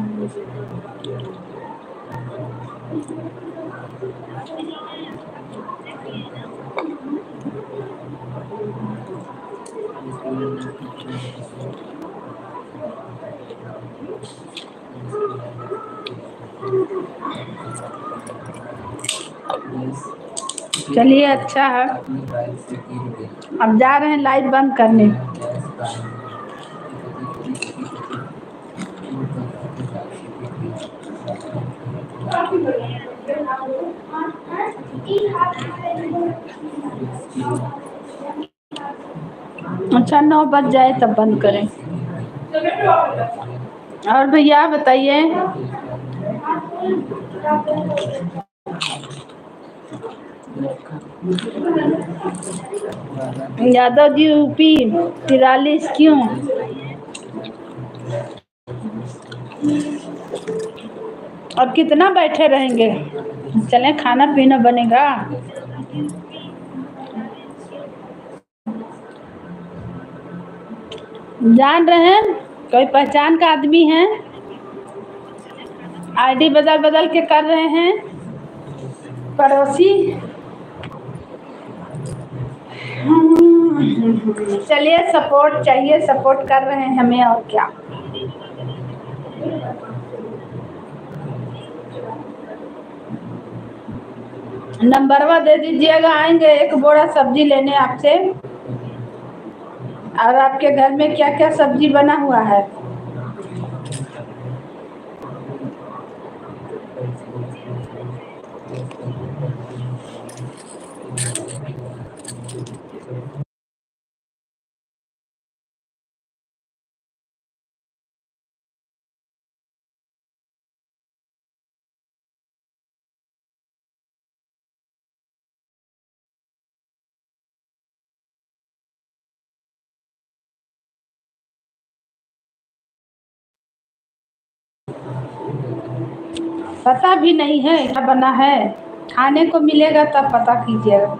चलिए अच्छा है। अब जा रहे हैं लाइव बंद करने। अच्छा 9 बज जाए तब बंद करें। और भैया बताइए। यादव जी यूपी 43 क्यों? और कितना बैठे रहेंगे? चलें, खाना पीना बनेगा। जान रहे हैं, कोई पहचान का आदमी है। आईडी बदल बदल के कर रहे हैं पड़ोसी। चलिए, सपोर्ट चाहिए, सपोर्ट कर रहे हैं हमें, और क्या। नंबरवा दे दीजिएगा, आएंगे एक बोरा सब्जी लेने आपसे। और आपके घर में क्या क्या सब्जी बना हुआ है? पता भी नहीं है क्या बना है। खाने को मिलेगा तब पता कीजिएगा।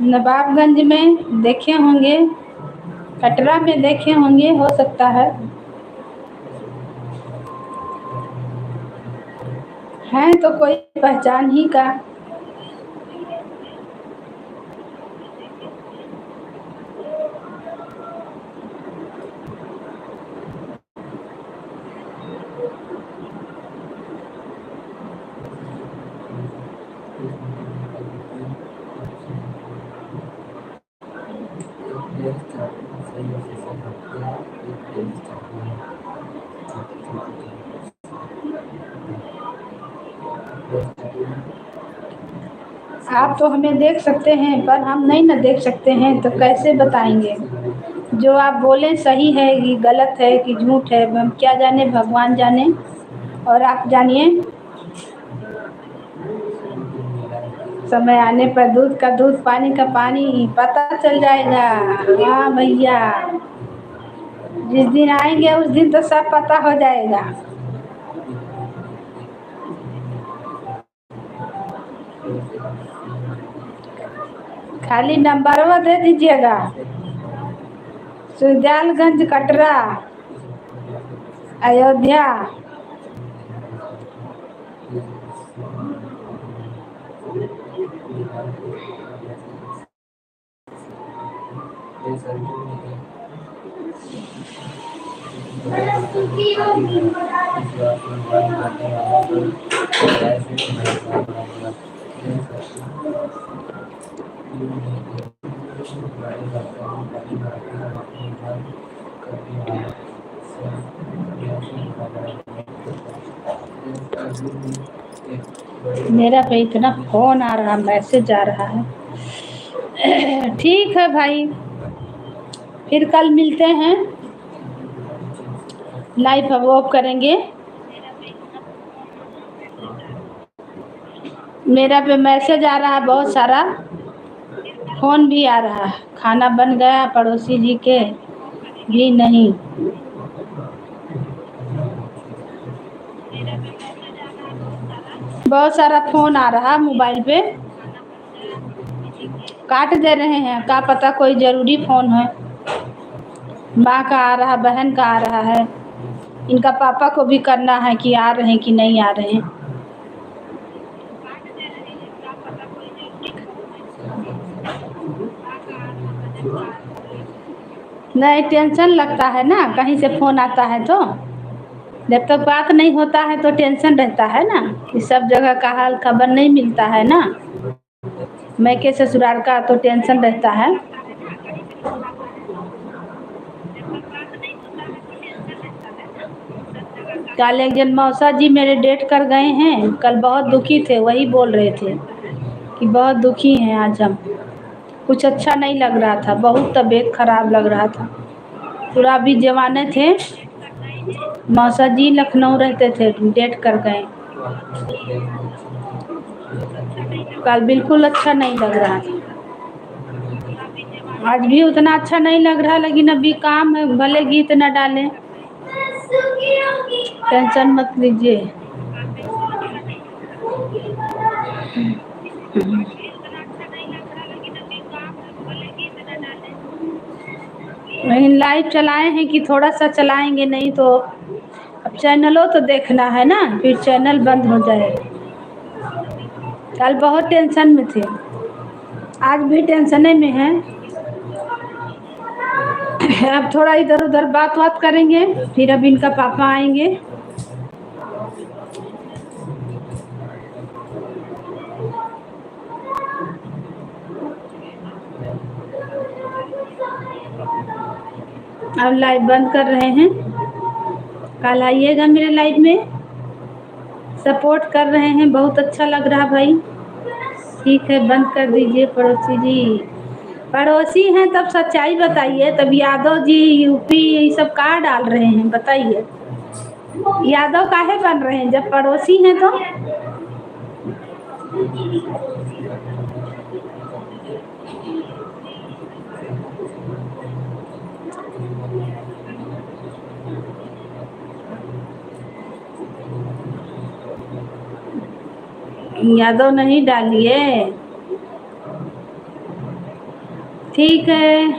नवाबगंज में देखे होंगे, कटरा में देखे होंगे, हो सकता है। हैं तो कोई पहचान ही का। आप तो हमें देख सकते हैं पर हम नहीं ना देख सकते हैं, तो कैसे बताएंगे। जो आप बोलें सही है कि गलत है कि झूठ है, हम क्या जाने, भगवान जाने और आप जानिए। समय आने पर दूध का दूध, पानी का पानी पता चल जाएगा। हाँ भैया, जिस दिन आएंगे उस दिन तो सब पता हो जाएगा। खाली नंबरवा दे दीजिएगा। सुजालगंज, कटरा, अयोध्या। मेरा पे इतना फोन आ रहा, मैसेज आ रहा है। ठीक है भाई, फिर कल मिलते हैं, लाइव ऑफ करेंगे। मेरा पे मैसेज आ रहा है बहुत सारा, फोन भी आ रहा है। खाना बन गया पड़ोसी जी के भी नहीं। बहुत सारा फोन आ रहा मोबाइल पे, काट दे रहे हैं, क्या पता कोई ज़रूरी फ़ोन है। माँ का आ रहा, बहन का आ रहा है, इनका पापा को भी करना है कि आ रहे हैं कि नहीं आ रहे हैं। नहीं, टेंशन लगता है ना, कहीं से फ़ोन आता है तो जब तक बात नहीं होता है तो टेंशन रहता है ना, कि सब जगह का हाल खबर नहीं मिलता है ना। मैके ससुराल का तो टेंशन रहता है। कल एक जन मौसा जी मेरे डेट कर गए हैं, कल बहुत दुखी थे, वही बोल रहे थे कि बहुत दुखी हैं आज हम। कुछ अच्छा नहीं लग रहा था, बहुत तबीयत खराब लग रहा था। पूरा भी जवाने थे, मौसा जी लखनऊ रहते थे, डेट कर गए। कल बिल्कुल अच्छा नहीं लग रहा था, आज भी उतना अच्छा नहीं लग रहा, लेकिन अभी काम है, भले गीत न डालें, टेंशन मत लीजिए। लेकिन लाइव चलाए हैं कि थोड़ा सा चलाएंगे, नहीं तो अब चैनलों तो देखना है ना, फिर चैनल बंद हो जाए। कल बहुत टेंशन में थे, आज भी टेंशने में हैं। अब थोड़ा इधर उधर बात करेंगे, फिर अब इनका पापा आएंगे। अब लाइव बंद कर रहे हैं, कल आइएगा मेरे लाइव में, सपोर्ट कर रहे हैं, बहुत अच्छा लग रहा भाई। ठीक है, बंद कर दीजिए पड़ोसी जी। पड़ोसी हैं तब सच्चाई बताइए, तब यादव जी यूपी ये सब कहाँ डाल रहे हैं बताइए। यादव काहे बन रहे हैं जब पड़ोसी हैं तो। यादव नहीं डालिए। ठीक है,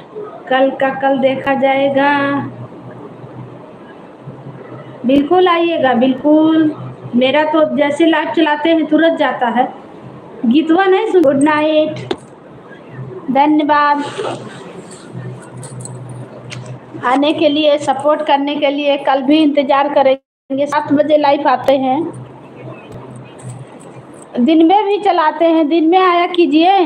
कल का कल देखा जाएगा। बिल्कुल आइएगा, बिल्कुल। मेरा तो जैसे लाइव चलाते हैं तुरंत जाता है। गीतवा नहीं सुन। गुड नाइट, धन्यवाद आने के लिए, सपोर्ट करने के लिए। कल भी इंतज़ार करेंगे, 7 बजे लाइव आते हैं। दिन में भी चलाते हैं, दिन में आया कीजिए।